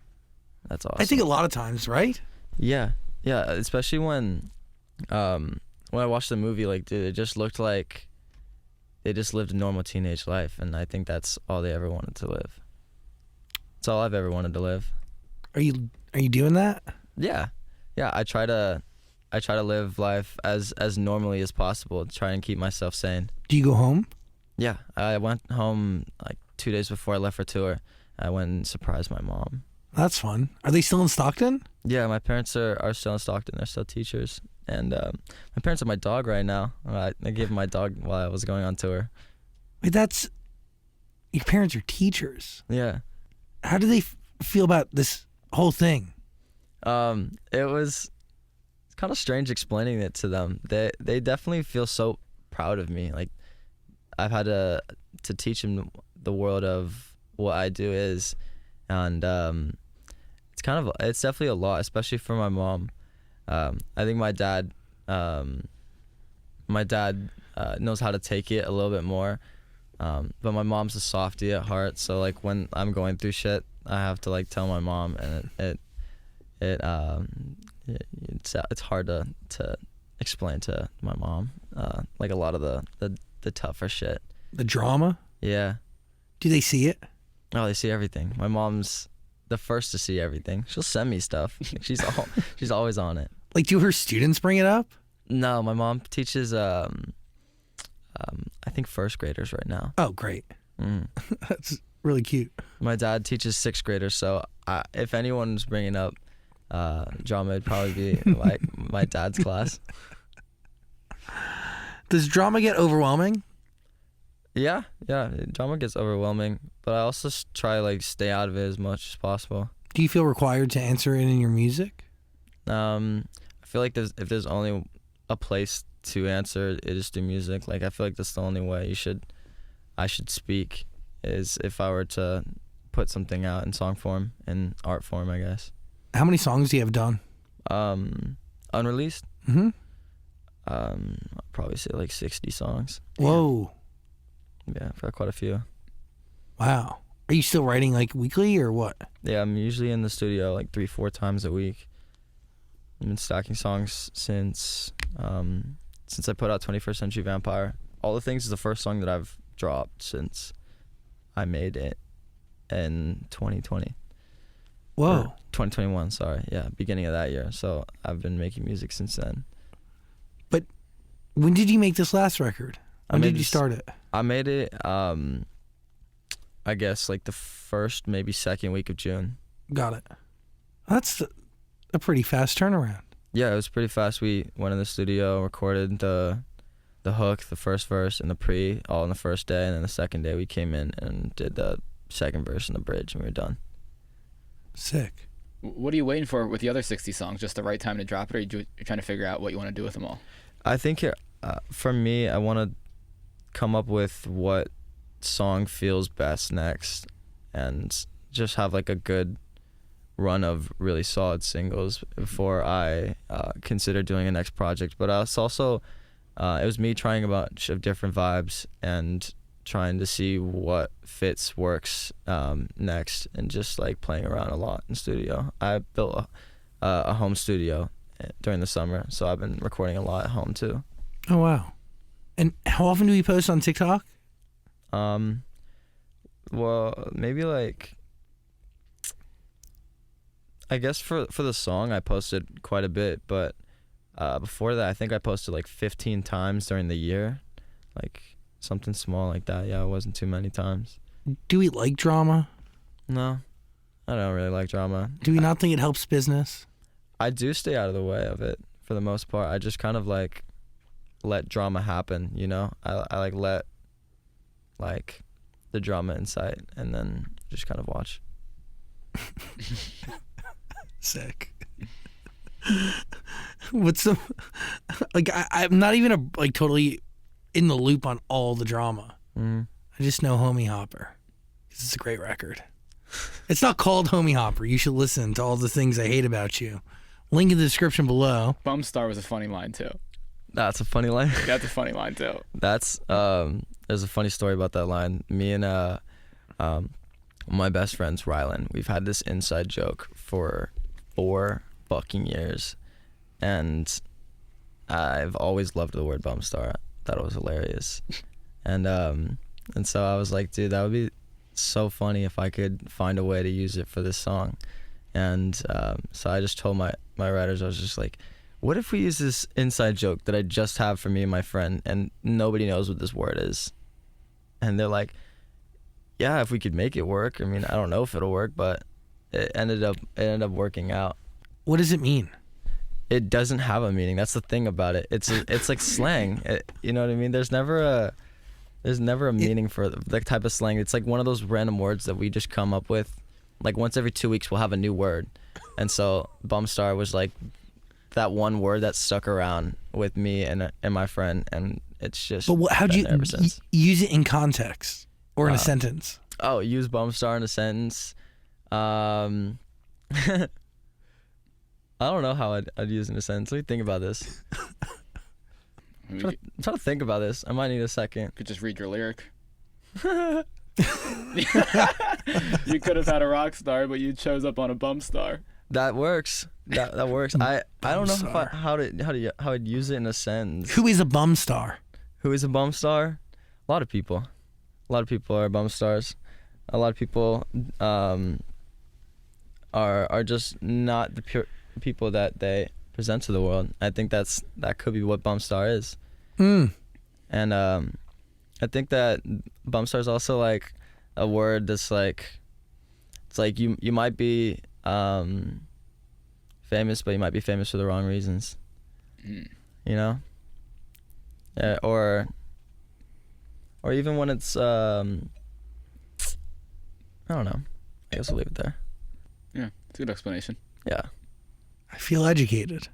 That's awesome. I think a lot of times, right? Yeah, especially when I watched the movie, like, dude, it just looked like they just lived a normal teenage life, and I think that's all they ever wanted to live. It's all I've ever wanted to live. Are you doing that? Yeah. I try to live life as normally as possible, try and keep myself sane. Do you go home? Yeah, I went home like 2 days before I left for tour. I went and surprised my mom. That's fun. Are they still in Stockton? Yeah, my parents are still in Stockton. They're still teachers. And my parents have my dog right now. I gave them my dog while I was going on tour. Wait, your parents are teachers. Yeah. How do they feel about this whole thing? It's kind of strange explaining it to them. They definitely feel so proud of me. Like, I've had to teach them the world of what I do is, and it's definitely a lot, especially for my mom. I think my dad knows how to take it a little bit more, but my mom's a softie at heart. So like when I'm going through shit, I have to like tell my mom, and it's hard to explain to my mom, like a lot of the tougher shit. The drama? Yeah. Do they see it? Oh, they see everything. My mom's the first to see everything. She'll send me stuff. She's always on it. Like, do her students bring it up? No, my mom teaches I think first graders right now. Oh, great. That's really cute. My dad teaches 6th graders, so if anyone's bringing up drama, it'd probably be like my dad's class. Does drama get overwhelming? Yeah, drama gets overwhelming, but I also try like stay out of it as much as possible. Do you feel required to answer it in your music? I feel like if there's only a place to answer, it is through music. Like I feel like that's the only way I should speak, is if I were to put something out in song form, in art form, I guess. How many songs do you have done? Unreleased. Mm-hmm. I'll probably say like 60 songs. Whoa. Yeah, I've got quite a few. Wow. Are you still writing like weekly or what? Yeah, I'm usually in the studio like 3-4 times a week. I've been stacking songs since I put out 21st Century Vampire. All the Things is the first song that I've dropped since I made it in 2020. Whoa. Or 2021, sorry. Yeah, beginning of that year. So I've been making music since then. But when did you make this last record? When did you start it? I made it, I guess, like the first, maybe second week of June. Got it. That's a pretty fast turnaround. Yeah, it was pretty fast. We went in the studio, recorded the hook, the first verse, and the pre all on the first day, and then the second day we came in and did the second verse and the bridge, and we were done. Sick. What are you waiting for with the other 60 songs? Just the right time to drop it, or you're trying to figure out what you want to do with them all? I think for me, I want to come up with what song feels best next, and just have like a good run of really solid singles before I consider doing a next project. But it's also it was me trying a bunch of different vibes and trying to see what fits, works next, and just like playing around a lot in studio. I built a home studio during the summer, so I've been recording a lot at home too. Oh wow. And how often do you post on TikTok? Well, maybe like, I guess for the song I posted quite a bit, but before that I think I posted like 15 times during the year, like something small like that. Yeah, it wasn't too many times. Do we like drama? No, I don't really like drama. Do we not think it helps business? I do stay out of the way of it for the most part. I just kind of like let drama happen, you know? I like let like the drama in sight and then just kind of watch. Sick. What's some like I'm not even like totally in the loop on all the drama. Mm. I just know Homie Hopper. It's a great record. It's not called Homie Hopper. You should listen to All the Things I Hate About You. Link in the description below. Bumstar was a funny line too. That's a funny line. That's a funny line too. That's there's a funny story about that line. Me and my best friends, Rylan, we've had this inside joke for 4 fucking years, and I've always loved the word Bumstar. Thought it was hilarious, and so I was like, dude, that would be so funny if I could find a way to use it for this song. And so I just told my writers, I was just like, what if we use this inside joke that I just have for me and my friend, and nobody knows what this word is? And they're like, yeah, if we could make it work. I mean, I don't know if it'll work, but it ended up working out. What does it mean? It doesn't have a meaning. That's the thing about it. It's like slang. You know what I mean? There's never a meaning for the type of slang. It's like one of those random words that we just come up with. Like once every 2 weeks, we'll have a new word, and so Bumstar was like that one word that stuck around with me and my friend, and it's just. But how'd you use it in context or in a sentence? Oh, use Bumstar in a sentence. I don't know how I'd use it in a sentence. Let me think about this. I'm trying to think about this. I might need a second. Could just read your lyric. You could have had a rock star, but you chose up on a bum star. That works. That works. I don't know how I'd use it in a sentence. Who is a bum star? Who is a bum star? A lot of people. A lot of people are bum stars. A lot of people are just not the pure people that they present to the world. I think that could be what bum star is. Mm. And I think that bum star is also like a word that's like, it's like you might be famous, but you might be famous for the wrong reasons. You know? Yeah, or even when it's I don't know. I guess we'll leave it there. Yeah, it's a good explanation. Yeah. I feel educated.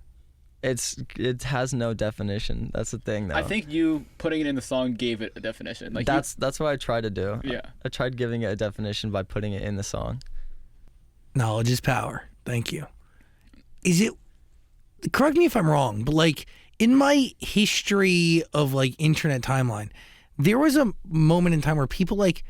It has no definition. That's the thing, though. I think you putting it in the song gave it a definition. Like that's what I tried to do. Yeah. I tried giving it a definition by putting it in the song. Knowledge is power. Thank you. Is it, correct me if I'm wrong, but like in my history of like internet timeline, there was a moment in time where people like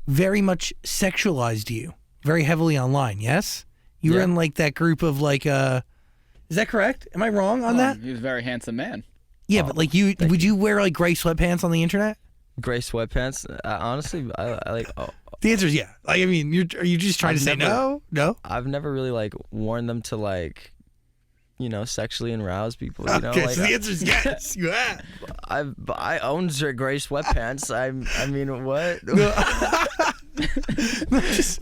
very much sexualized you very heavily online. Yes? You were Yeah. in like that group of like, is that correct? Am I wrong on that? He was a very handsome man. Yeah, but like would you wear like gray sweatpants on the internet? Gray sweatpants. Honestly, I like. Oh, The answer is yeah. Like, I mean, are you just trying to say no? No? I've never really like worn them to like, sexually arouse people. You know, Okay, like so the answer is yes. You have. I own gray sweatpants. I mean, what?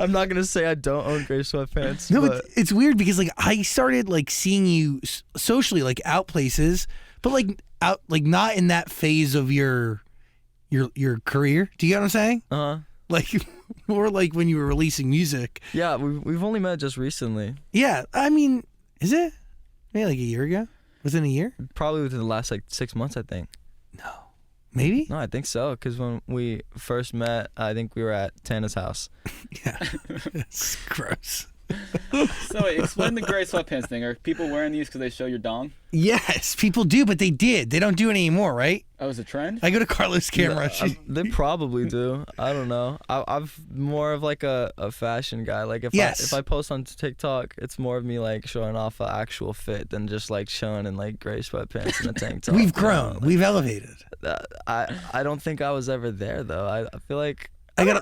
I'm not gonna say I don't own gray sweatpants. No, but but it's weird because like I started like seeing you socially like out places, but like out like not in that phase of your career. Do you get what I'm saying? Like more like when you were releasing music. Yeah, we've only met just recently. Yeah, I mean, is it maybe like a year ago? Within a year? Probably within the last like 6 months, I think. Maybe. No, I think so. Because when we first met, I think we were at Tana's house. Yeah, it's gross. So wait, explain the gray sweatpants thing. Are people wearing these because they show your dong? Yes, people do, but they did. They don't do it anymore, right? Oh, is it a trend? I go to Carlos' camera. They probably do. I don't know. I'm more of like a fashion guy. Like if I post on TikTok, it's more of me like showing off an actual fit than just like showing in like gray sweatpants and a tank top. We've grown. We've elevated. I don't think I was ever there though. I feel like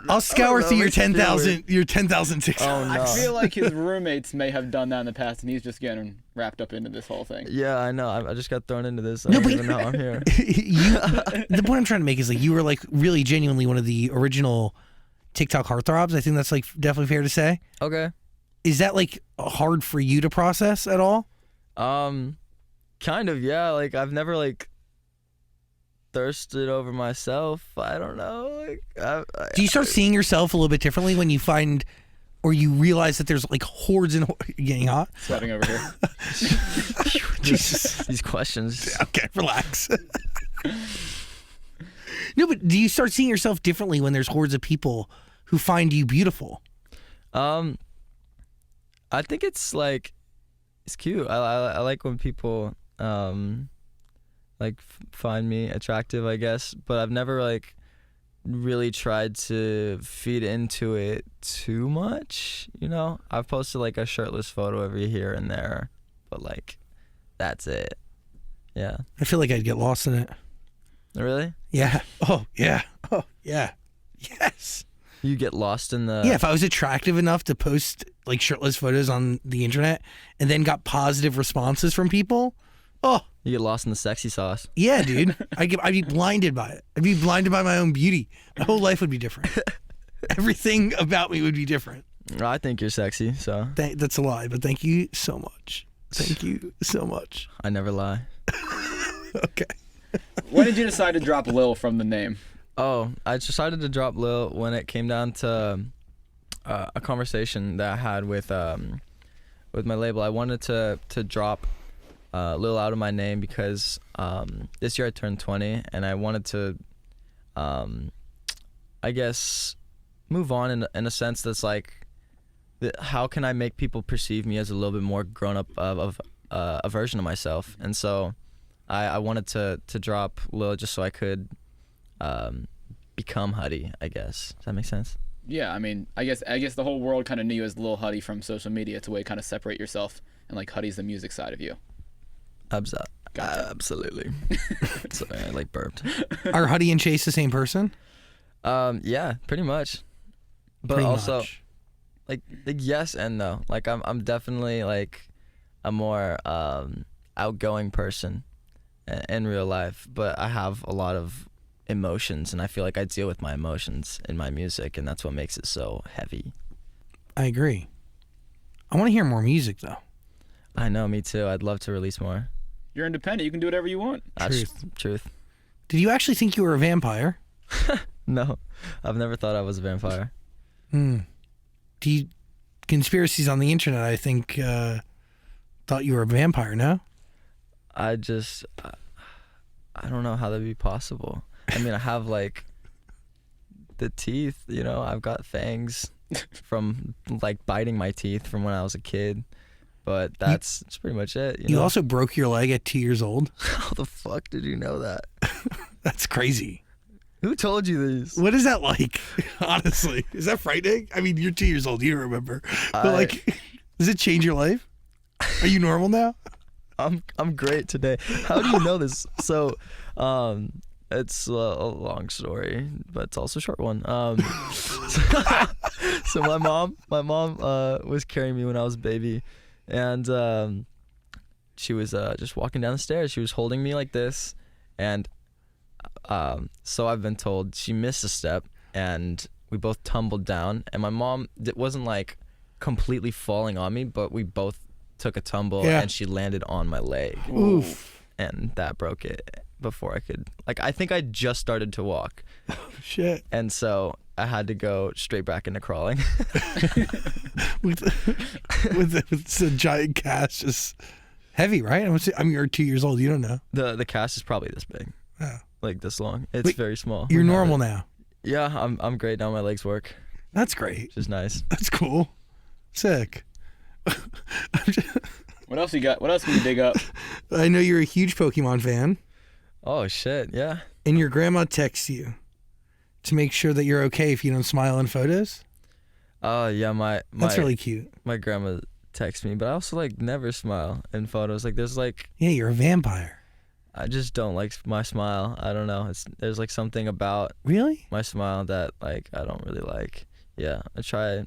I'll scour through your 10,000 TikToks. Oh no. I feel like his roommates may have done that in the past, and he's just getting wrapped up into this whole thing. Yeah, I know. I just got thrown into this. I don't even know I'm here. The point I'm trying to make is like you were like really genuinely one of the original TikTok heartthrobs. I think that's like definitely fair to say. Okay. Is that like hard for you to process at all? Kind of, yeah. Like I've never like thirsted over myself. I don't know. Like, do you start seeing yourself a little bit differently when you find, or you realize that there's like hordes and getting hot? Sweating over here. Jesus. These questions. Okay, relax. No, but do you start seeing yourself differently when there's hordes of people who find you beautiful? I think it's like it's cute. I like when people like find me attractive, I guess, but I've never like really tried to feed into it too much, I've posted like a shirtless photo every here and there, but like that's it. Yeah. I feel like I'd get lost in it. Really? Yeah. Oh yeah. Oh yeah. Yes. You get lost in the... Yeah, if I was attractive enough to post like shirtless photos on the internet and then got positive responses from people, you get lost in the sexy sauce. Yeah, dude. I'd be blinded by it. I'd be blinded by my own beauty. My whole life would be different. Everything about me would be different. I think you're sexy, so... That's a lie, but thank you so much. Thank you so much. I never lie. Okay. When did you decide to drop Lil from the name? Oh, I decided to drop Lil when it came down to a conversation that I had with my label. I wanted to drop Lil out of my name because this year I turned 20 and I wanted to, I guess, move on in a sense that's like, how can I make people perceive me as a little bit more grown up of a version of myself? And so I wanted to drop Lil just so I could become Huddy, I guess. Does that make sense? Yeah, I mean, I guess the whole world kind of knew you as Lil Huddy from social media. It's a way to kind of separate yourself, and like Huddy's the music side of you. Gotcha. Absolutely. Sorry, I like burped. Are Huddy and Chase the same person? Yeah, pretty much. But Pretty also, much. like yes and no. Like I'm definitely like a more outgoing person in real life, but I have a lot of emotions, and I feel like I deal with my emotions in my music, and that's what makes it so heavy. I agree. I want to hear more music though. I know, me too. I'd love to release more. You're independent. You can do whatever you want. That's truth. Did you actually think you were a vampire? No, I've never thought I was a vampire. Conspiracies on the internet, I think, thought you were a vampire, no? I don't know how that'd be possible. I mean, I have like the teeth, you know, I've got fangs from like biting my teeth from when I was a kid, but that's pretty much it. You know? also broke your leg at 2 years old? How the fuck did you know that? That's crazy. Who told you these? What is that like? Honestly, is that frightening? I mean, you're 2 years old. You don't remember, but like, does it change your life? Are you normal now? I'm great today. How do you know this? So, it's a long story, but it's also a short one. So my mom was carrying me when I was a baby, and she was just walking down the stairs. She was holding me like this, and so I've been told she missed a step, and we both tumbled down. And my mom wasn't like completely falling on me, but we both took a tumble, and she landed on my leg. Oof. And that broke it before I could, like, I think I just started to walk. Oh, shit. And so I had to go straight back into crawling. with a giant cast, just heavy, right? I mean, you're 2 years old. You don't know. The cast is probably this big. Oh. Like this long. It's very small. You're normal now. Yeah, I'm great now. My legs work. That's great. Which is nice. That's cool. Sick. What else you got? What else can you dig up? I know you're a huge Pokemon fan, Oh shit, yeah. and your grandma texts you to make sure that you're okay if you don't smile in photos. Oh yeah, That's really cute. my grandma texts me, but I also like never smile in photos. Like there's like, Yeah, you're a vampire. I just don't like my smile. I don't know. There's like something about Really? my smile that like I don't really like. Yeah, I try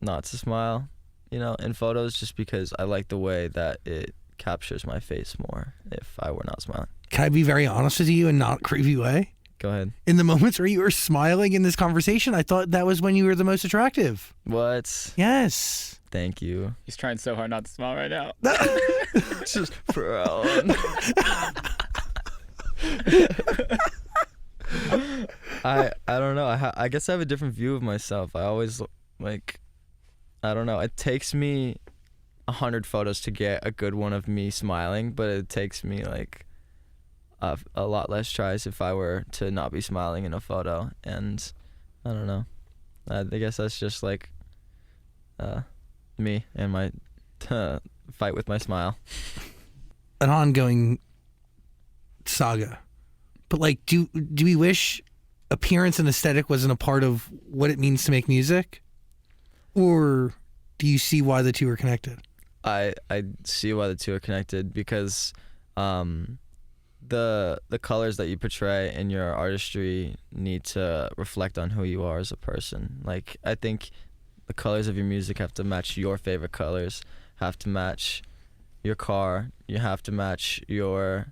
not to smile, you know, in photos, just because I like the way that it captures my face more if I were not smiling. Can I be very honest with you in not a creepy way? Go ahead. In the moments where you were smiling in this conversation, I thought that was when you were the most attractive. What? Yes. Thank you. He's trying so hard not to smile right now. Just proud. I don't know. I guess I have a different view of myself. I always like, I don't know. It takes me 100 photos to get a good one of me smiling, but it takes me like a lot less tries if I were to not be smiling in a photo. And I don't know. I guess that's just like me and my fight with my smile. An ongoing saga. But like, do we wish appearance and aesthetic wasn't a part of what it means to make music? Or do you see why the two are connected? I see why the two are connected, because the colors that you portray in your artistry need to reflect on who you are as a person. Like, I think the colors of your music have to match your favorite colors, have to match your car, you have to match your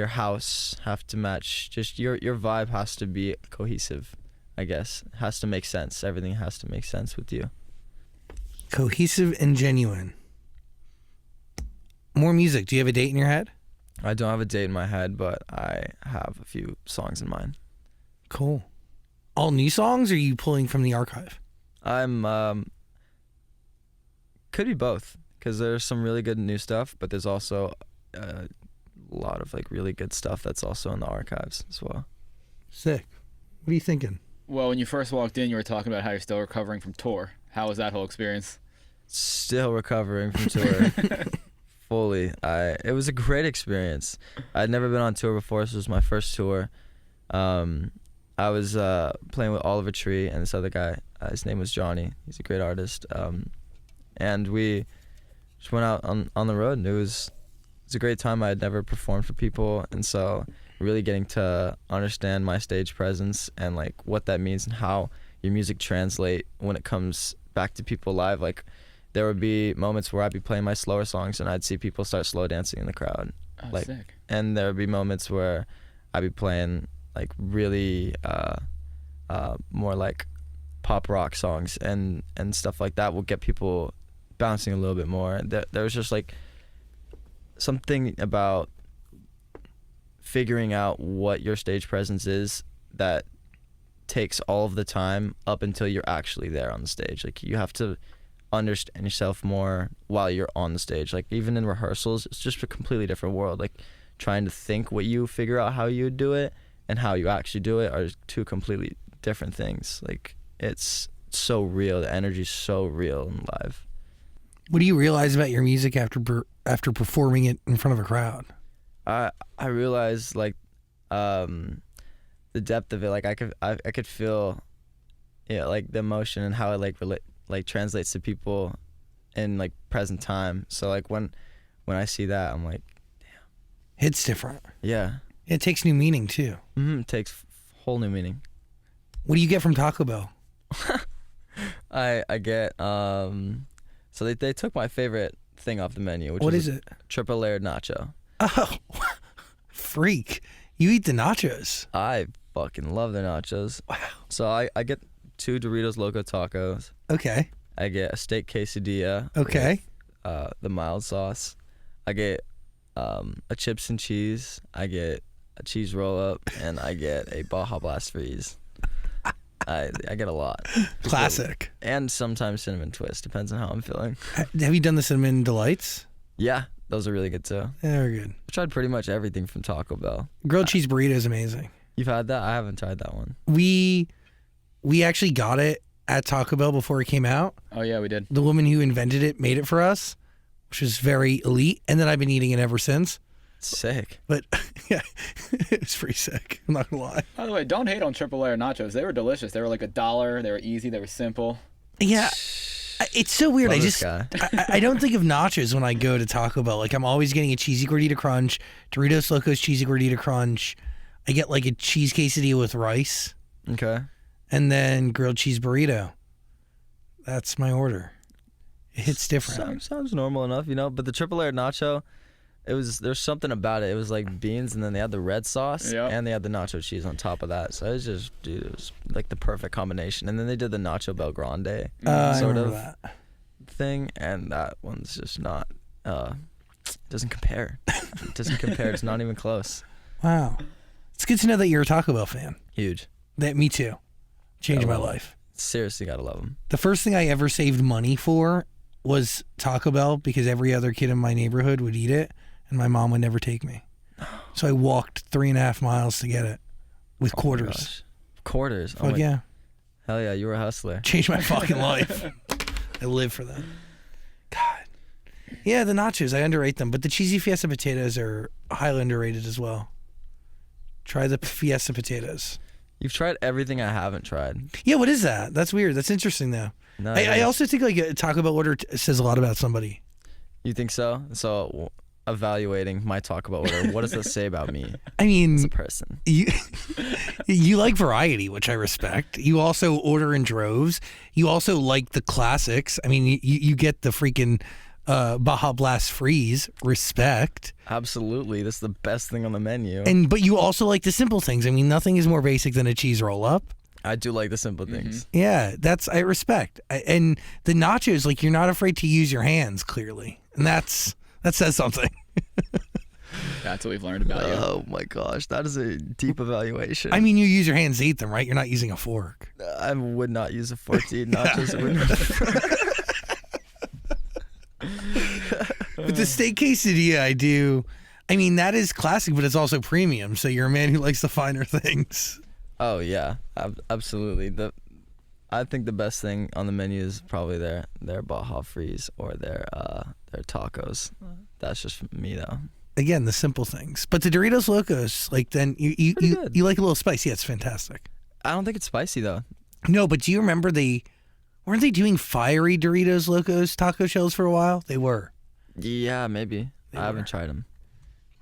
house, have to match just your vibe has to be cohesive, I guess. It has to make sense. Everything has to make sense with you. Cohesive and genuine. More music. Do you have a date in your head? I don't have a date in my head, but I have a few songs in mind. Cool. All new songs, or are you pulling from the archive? I'm could be both, because there's some really good new stuff, but there's also a lot of like really good stuff that's also in the archives as well. Sick. What are you thinking? Well, when you first walked in, you were talking about how you're still recovering from tour. How was that whole experience? Still recovering from tour. Fully. It was a great experience. I'd never been on tour before. This was my first tour. I was playing with Oliver Tree and this other guy. His name was Johnny. He's a great artist. And we just went out on the road, and it was a great time. I had never performed for people, and so really getting to understand my stage presence and like what that means and how your music translate when it comes back to people live. Like, there would be moments where I'd be playing my slower songs and I'd see people start slow dancing in the crowd. Oh, like, sick. and there would be moments where I'd be playing like really more like pop rock songs and stuff like that will get people bouncing a little bit more. There was just like something about figuring out what your stage presence is that takes all of the time up until you're actually there on the stage. Like, you have to understand yourself more while you're on the stage. Like, even in rehearsals, it's just a completely different world. Like, trying to think what you figure out how you do it and how you actually do it are two completely different things. Like, it's so real. The energy's so real in live. What do you realize about your music after performing it in front of a crowd? I realized, like, the depth of it. Like, I could feel, yeah, like the emotion and how it like translates to people in like present time. So like when I see that, I'm like, damn, It's different. yeah. It takes new meaning too. It takes whole new meaning. What do you get from Taco Bell? I get so they took my favorite thing off the menu, which What is is it? triple layered nacho. Oh, freak. You eat the nachos. I fucking love the nachos. Wow. So I get 2 Doritos Loco Tacos. Okay. I get a steak quesadilla. Okay. With, the mild sauce. I get a chips and cheese. I get a cheese roll up, and I get a Baja Blast freeze. I get a lot. Classic. And sometimes cinnamon twist. Depends on how I'm feeling. Have you done the cinnamon delights? Yeah, those are really good too. Yeah, they're good. I've tried pretty much everything from Taco Bell. Grilled cheese burrito is amazing. You've had that? I haven't tried that one. We actually got it at Taco Bell before it came out. Oh yeah, we did. The woman who invented it made it for us, which is very elite. And then I've been eating it ever since. Sick. But yeah, it's pretty sick. I'm not gonna lie. By the way, don't hate on triple layer nachos. They were delicious. They were like $1. They were easy. They were simple. Yeah, it's so weird. Love I this just guy. I don't think of nachos when I go to Taco Bell. Like, I'm always getting a cheesy gordita crunch, Doritos Locos cheesy gordita crunch. I get like a cheese quesadilla with rice, Okay. and then grilled cheese burrito. That's my order. It hits different. Sounds normal enough, you know. But the triple layered nacho, there's something about it. It was like beans, and then they had the red sauce, Yep. and they had the nacho cheese on top of that. So it was just, dude, it was like the perfect combination. And then they did the nacho Bel Grande I sort remember of that. thing, and that one's just not. Doesn't compare. It doesn't compare. It's not even close. Wow, it's good to know that you're a Taco Bell fan. Huge. That me too. Changed my love it. life. Seriously, gotta love them. The first thing I ever saved money for was Taco Bell because every other kid in my neighborhood would eat it, and my mom would never take me. So I walked 3.5 miles to get it with quarters. Gosh. Quarters. Fuck yeah. Hell yeah, you were a hustler. Changed my fucking life. I live for that. God. Yeah, the nachos, I underrate them, but the cheesy Fiesta potatoes are highly underrated as well. Try the Fiesta potatoes. You've tried everything I haven't tried. Yeah, what is that? That's weird. That's interesting though. No, I also think like a Taco Bell order says a lot about somebody. You think so? So, evaluating my Taco Bell order, what does that say about me I as mean, a person? you like variety, which I respect. You also order in droves. You also like the classics. I mean, you get the freaking Baja Blast freeze. Respect. Absolutely, this is the best thing on the menu. But you also like the simple things. I mean, nothing is more basic than a cheese roll up. I do like the simple things. Yeah, I respect. And the nachos, like, you're not afraid to use your hands, clearly, and that says something. That's what we've learned about you. Oh my gosh, that is a deep evaluation. I mean, you use your hands to eat them, right? You're not using a fork. I would not use a fork to eat nachos. It wouldn't- But the steak quesadilla, I do. I mean, that is classic, but it's also premium. So you're a man who likes the finer things. Oh yeah, absolutely. I think the best thing on the menu is probably their Baja Freeze or their tacos. That's just me though. Again, the simple things. But the Doritos Locos, like, then you good. like a little spice. Yeah, it's fantastic. I don't think it's spicy though. No, but do you remember weren't they doing fiery Doritos Locos taco shells for a while? They were. Yeah, maybe. They I were. haven't tried them.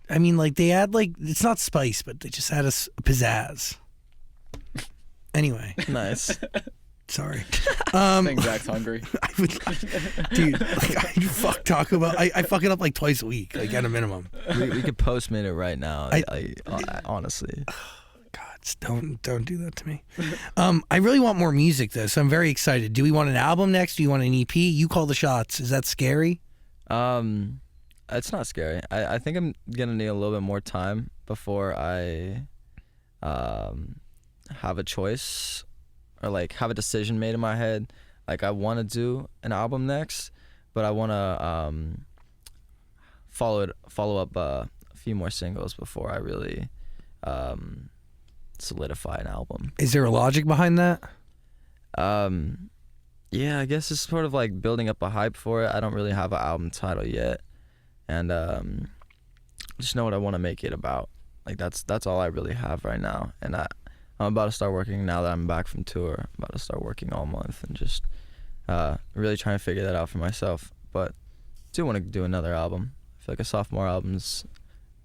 I mean, like, they had, like, it's not spice, but they just had a pizzazz. Anyway, Nice. sorry. I think Zach's hungry. I would, dude, like, I fuck Taco Bell. I fuck it up like twice a week, like, at a minimum. we could Postmate it right now. I honestly. God, don't do that to me. I really want more music though, so I'm very excited. Do we want an album next? Do you want an EP? You call the shots. Is that scary? It's not scary. I think I'm gonna need a little bit more time before I have a choice or like have a decision made in my head. Like I want to do an album next, but I want to follow up a few more singles before I really solidify an album. Is there a logic behind that? Yeah, I guess it's sort of like building up a hype for it. I don't really have an album title yet, and just know what I want to make it about. Like that's all I really have right now, and I'm about to start working now that I'm back from tour. I'm about to start working all month and just really trying to figure that out for myself. But I do want to do another album. I feel like a sophomore album's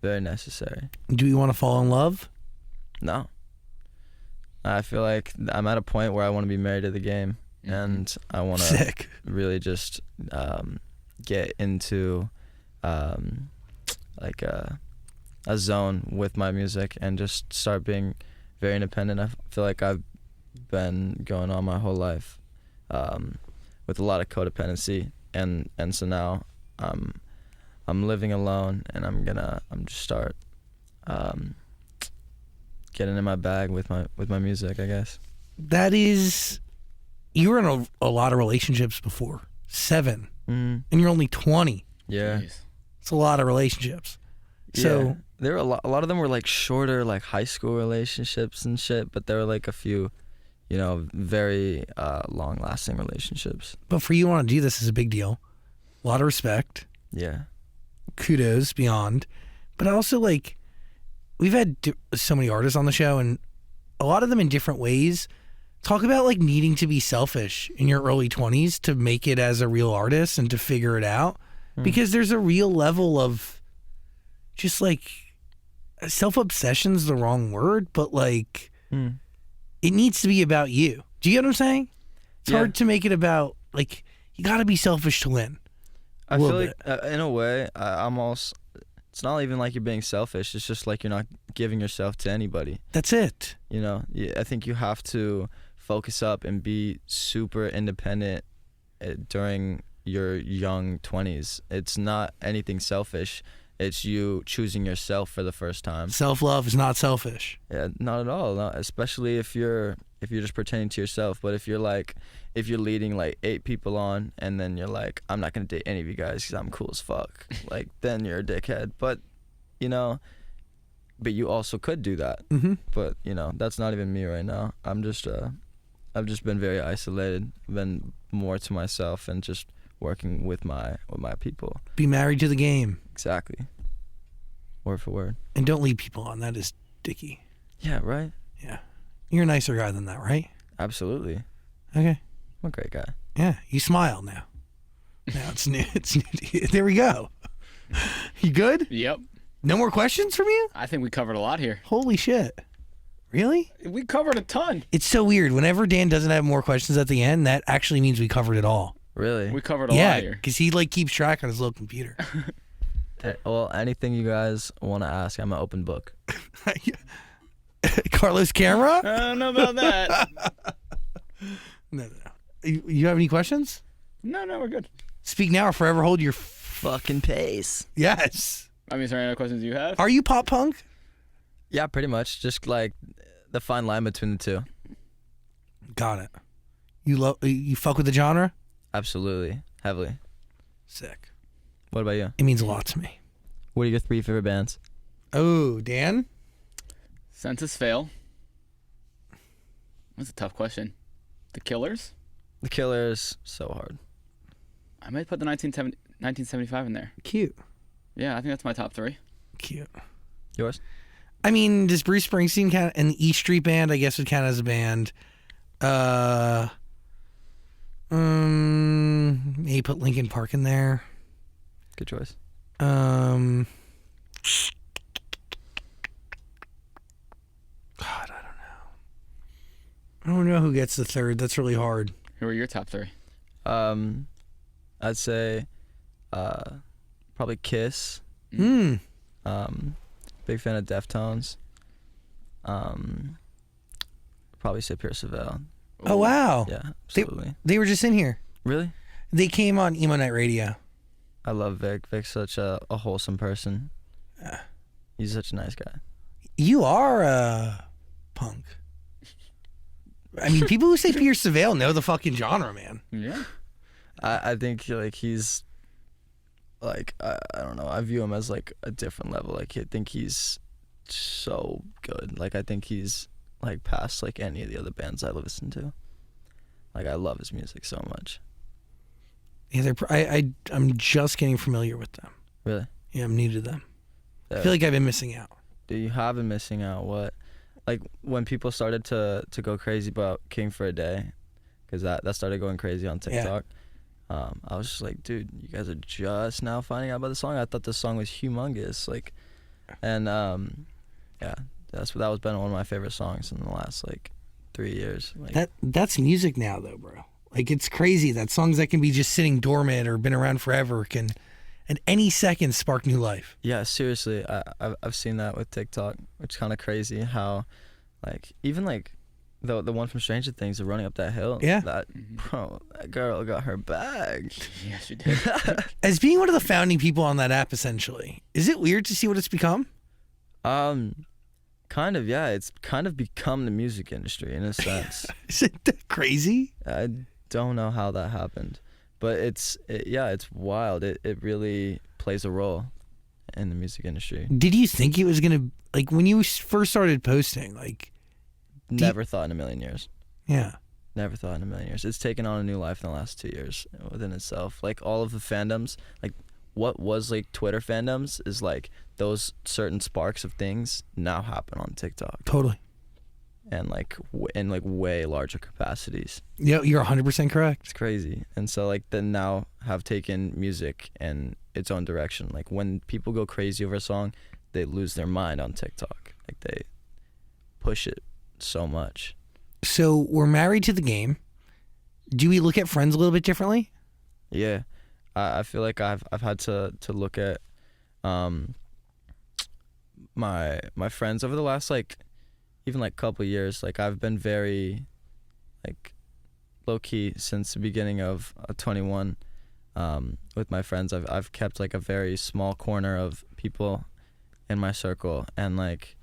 very necessary. Do you want to fall in love? No. I feel like I'm at a point where I want to be married to the game, and I want to Sick. really just get into like a zone with my music and just start being very independent. I feel like I've been going on my whole life with a lot of codependency, and so now I'm living alone, and I'm just start getting in my bag with my music, I guess. That is, you were in a lot of relationships before. 7. Mm. And you're only 20. Yeah. Jeez. It's a lot of relationships. So yeah. There were a lot of them were like shorter, like high school relationships and shit, but there were like a few, very long-lasting relationships. but for you to want to do this is a big deal. A lot of respect. Yeah. Kudos beyond. But also, like, we've had so many artists on the show, and a lot of them in different ways talk about like needing to be selfish in your early 20s to make it as a real artist and to figure it out, because there's a real level of just like self-obsession's the wrong word, but like it needs to be about you. Do you get what I'm saying? It's hard to make it about, like, you got to be selfish to win. I feel like in a way, I'm also. It's not even like you're being selfish. It's just like you're not giving yourself to anybody. That's it. I think you have to focus up and be super independent during your young 20s. It's not anything selfish. It's you choosing yourself for the first time. Self-love is not selfish. Yeah, not at all. Not, especially if you're just pretending to yourself. But if you're leading like 8 people on, and then you're like, I'm not gonna date any of you guys because I'm cool as fuck. Like, then you're a dickhead. But but you also could do that. Mm-hmm. But that's not even me right now. I've just been very isolated. Been more to myself and just working with my people. Be married to the game. Exactly. Word for word. And don't lead people on. That is dicky. Yeah, right? Yeah. You're a nicer guy than that, right? Absolutely. Okay. I'm a great guy. Yeah. You smile now. Now it's new. It's new. There we go. You good? Yep. No more questions from you? I think we covered a lot here. Holy shit. Really? We covered a ton. It's so weird. Whenever Dan doesn't have more questions at the end, that actually means we covered it all. Really? We covered a lot Yeah, here. because he like keeps track on his little computer. Well, anything you guys want to ask, I'm an open book. Carlos camera? I don't know about that. No. You have any questions? No, we're good. Speak now or forever hold your Fucking pace. Yes. I mean, is there any other questions you have? Are you pop punk? Yeah, pretty much. Just like the fine line between the two. Got it. You fuck with the genre? Absolutely. Heavily. Sick. What about you? It means a lot to me. What are your 3 favorite bands? Oh, Dan? Census Fail. That's a tough question. The Killers? The Killers, so hard. I might put the 1975 in there. Cute. Yeah, I think that's my top 3. Cute. Yours? I mean, does Bruce Springsteen count? And the E Street Band, I guess, would count as a band. Maybe put Linkin Park in there. Good choice. God, I don't know who gets the third. That's really hard. Who are your top 3? I'd say probably Kiss. Hmm. Big fan of Deftones. Probably say Pierce Seville. Oh, wow. Yeah, absolutely. They were just in here. Really? They came on Emo Night Radio. I love Vic. Vic's such a wholesome person. He's such a nice guy. You are a punk. I mean, people who say Pierce the Veil know the fucking genre, man. Yeah. I think like he's like I don't know. I view him as like a different level. Like I think he's so good. Like I think he's like past like any of the other bands I listen to. Like I love his music so much. Yeah, I'm just getting familiar with them. Really? Yeah, I'm new to them. Yeah. I feel like I've been missing out. Dude, you have been missing out. What? Like when people started to go crazy about King for a Day, because that started going crazy on TikTok. I was just like, dude, you guys are just now finding out about the song. I thought the song was humongous. Like, and yeah, that was been one of my favorite songs in the last like 3 years. Like, that's music now, though, bro. Like it's crazy that songs that can be just sitting dormant or been around forever can, at any second, spark new life. yeah, seriously, I've seen that with TikTok, which is kind of crazy. How, like, even like the one from Stranger Things, Running Up That Hill. Yeah. Bro, that girl got her bag. Yeah, she did. As being one of the founding people on that app, essentially, is it weird to see what it's become? Kind of, yeah. It's kind of become the music industry in a sense. Isn't that crazy? I don't know how that happened, but it's wild. It really plays a role in the music industry. Did you think it was gonna, like, when you first started posting, like? Never thought in a million years. Yeah. Never thought in a million years. It's taken on a new life in the last 2 years within itself. Like all of the fandoms, like what was like Twitter fandoms is like those certain sparks of things now happen on TikTok. Totally. And like in like way larger capacities. Yeah, you're 100% correct. It's crazy. And so like they now have taken music in its own direction. Like when people go crazy over a song, they lose their mind on TikTok. Like they push it so much. So we're married to the game. Do we look at friends a little bit differently? Yeah. I feel like I've had to look at my friends over the last like even like couple years. Like I've been very like low key since the beginning of 21 with my friends. I've kept like a very small corner of people in my circle, and like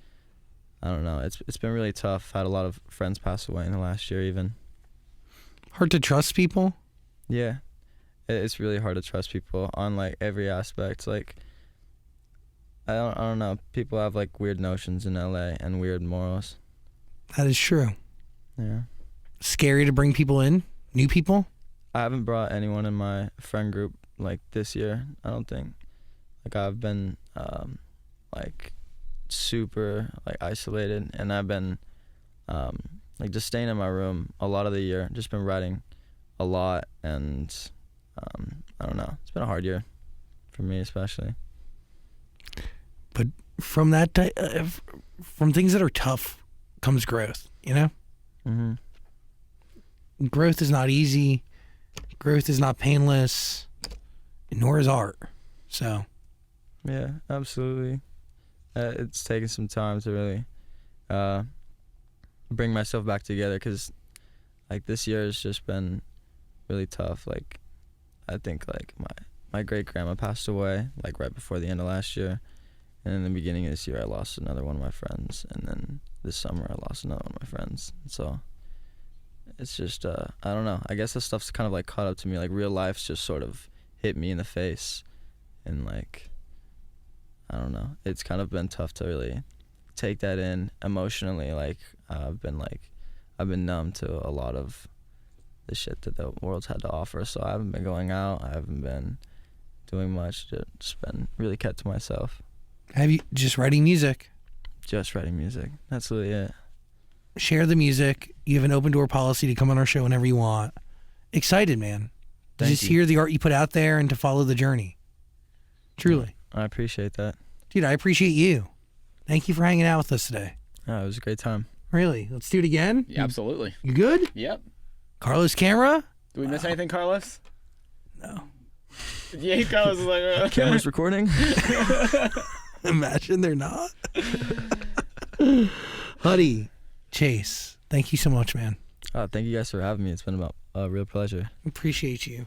I don't know, it's been really tough. Had a lot of friends pass away in the last year even. Hard to trust people? Yeah. It's really hard to trust people on like every aspect. Like I don't know. People have like weird notions in LA and weird morals. That is true. Yeah. Scary to bring people in? New people? I haven't brought anyone in my friend group like this year, I don't think. Like I've been like super like isolated, and I've been like just staying in my room a lot of the year. Just been writing a lot, and I don't know. It's been a hard year for me, especially. But from that, from things that are tough comes growth, you know? Mm-hmm. Growth is not easy. Growth is not painless, nor is art. So. Yeah, absolutely. It's taken some time to really bring myself back together, because like this year has just been really tough. Like I think like my great grandma passed away like right before the end of last year, and in the beginning of this year I lost another one of my friends, and then this summer I lost another one of my friends. So it's just I don't know, I guess this stuff's kind of like caught up to me. Like real life's just sort of hit me in the face, and like I don't know, it's kind of been tough to really take that in emotionally. Like I've been numb to a lot of the shit that the world's had to offer. So I haven't been going out. I haven't been doing much. Just been really kept to myself. Have you just writing music? Just writing music. That's really it. Share the music. You have an open door policy to come on our show whenever you want. Excited, man. To just hear the art you put out there and to follow the journey. Truly. I appreciate that. Dude, I appreciate you. Thank you for hanging out with us today. Yeah, it was a great time. Really? Let's do it again? Yeah, absolutely. You good? Yep. Carlos, camera? Do we miss anything, Carlos? No. Yeah, Carlos is like... Camera's recording? Imagine they're not. Huddy, Chase, thank you so much, man. Thank you guys for having me. It's been a real pleasure. Appreciate you.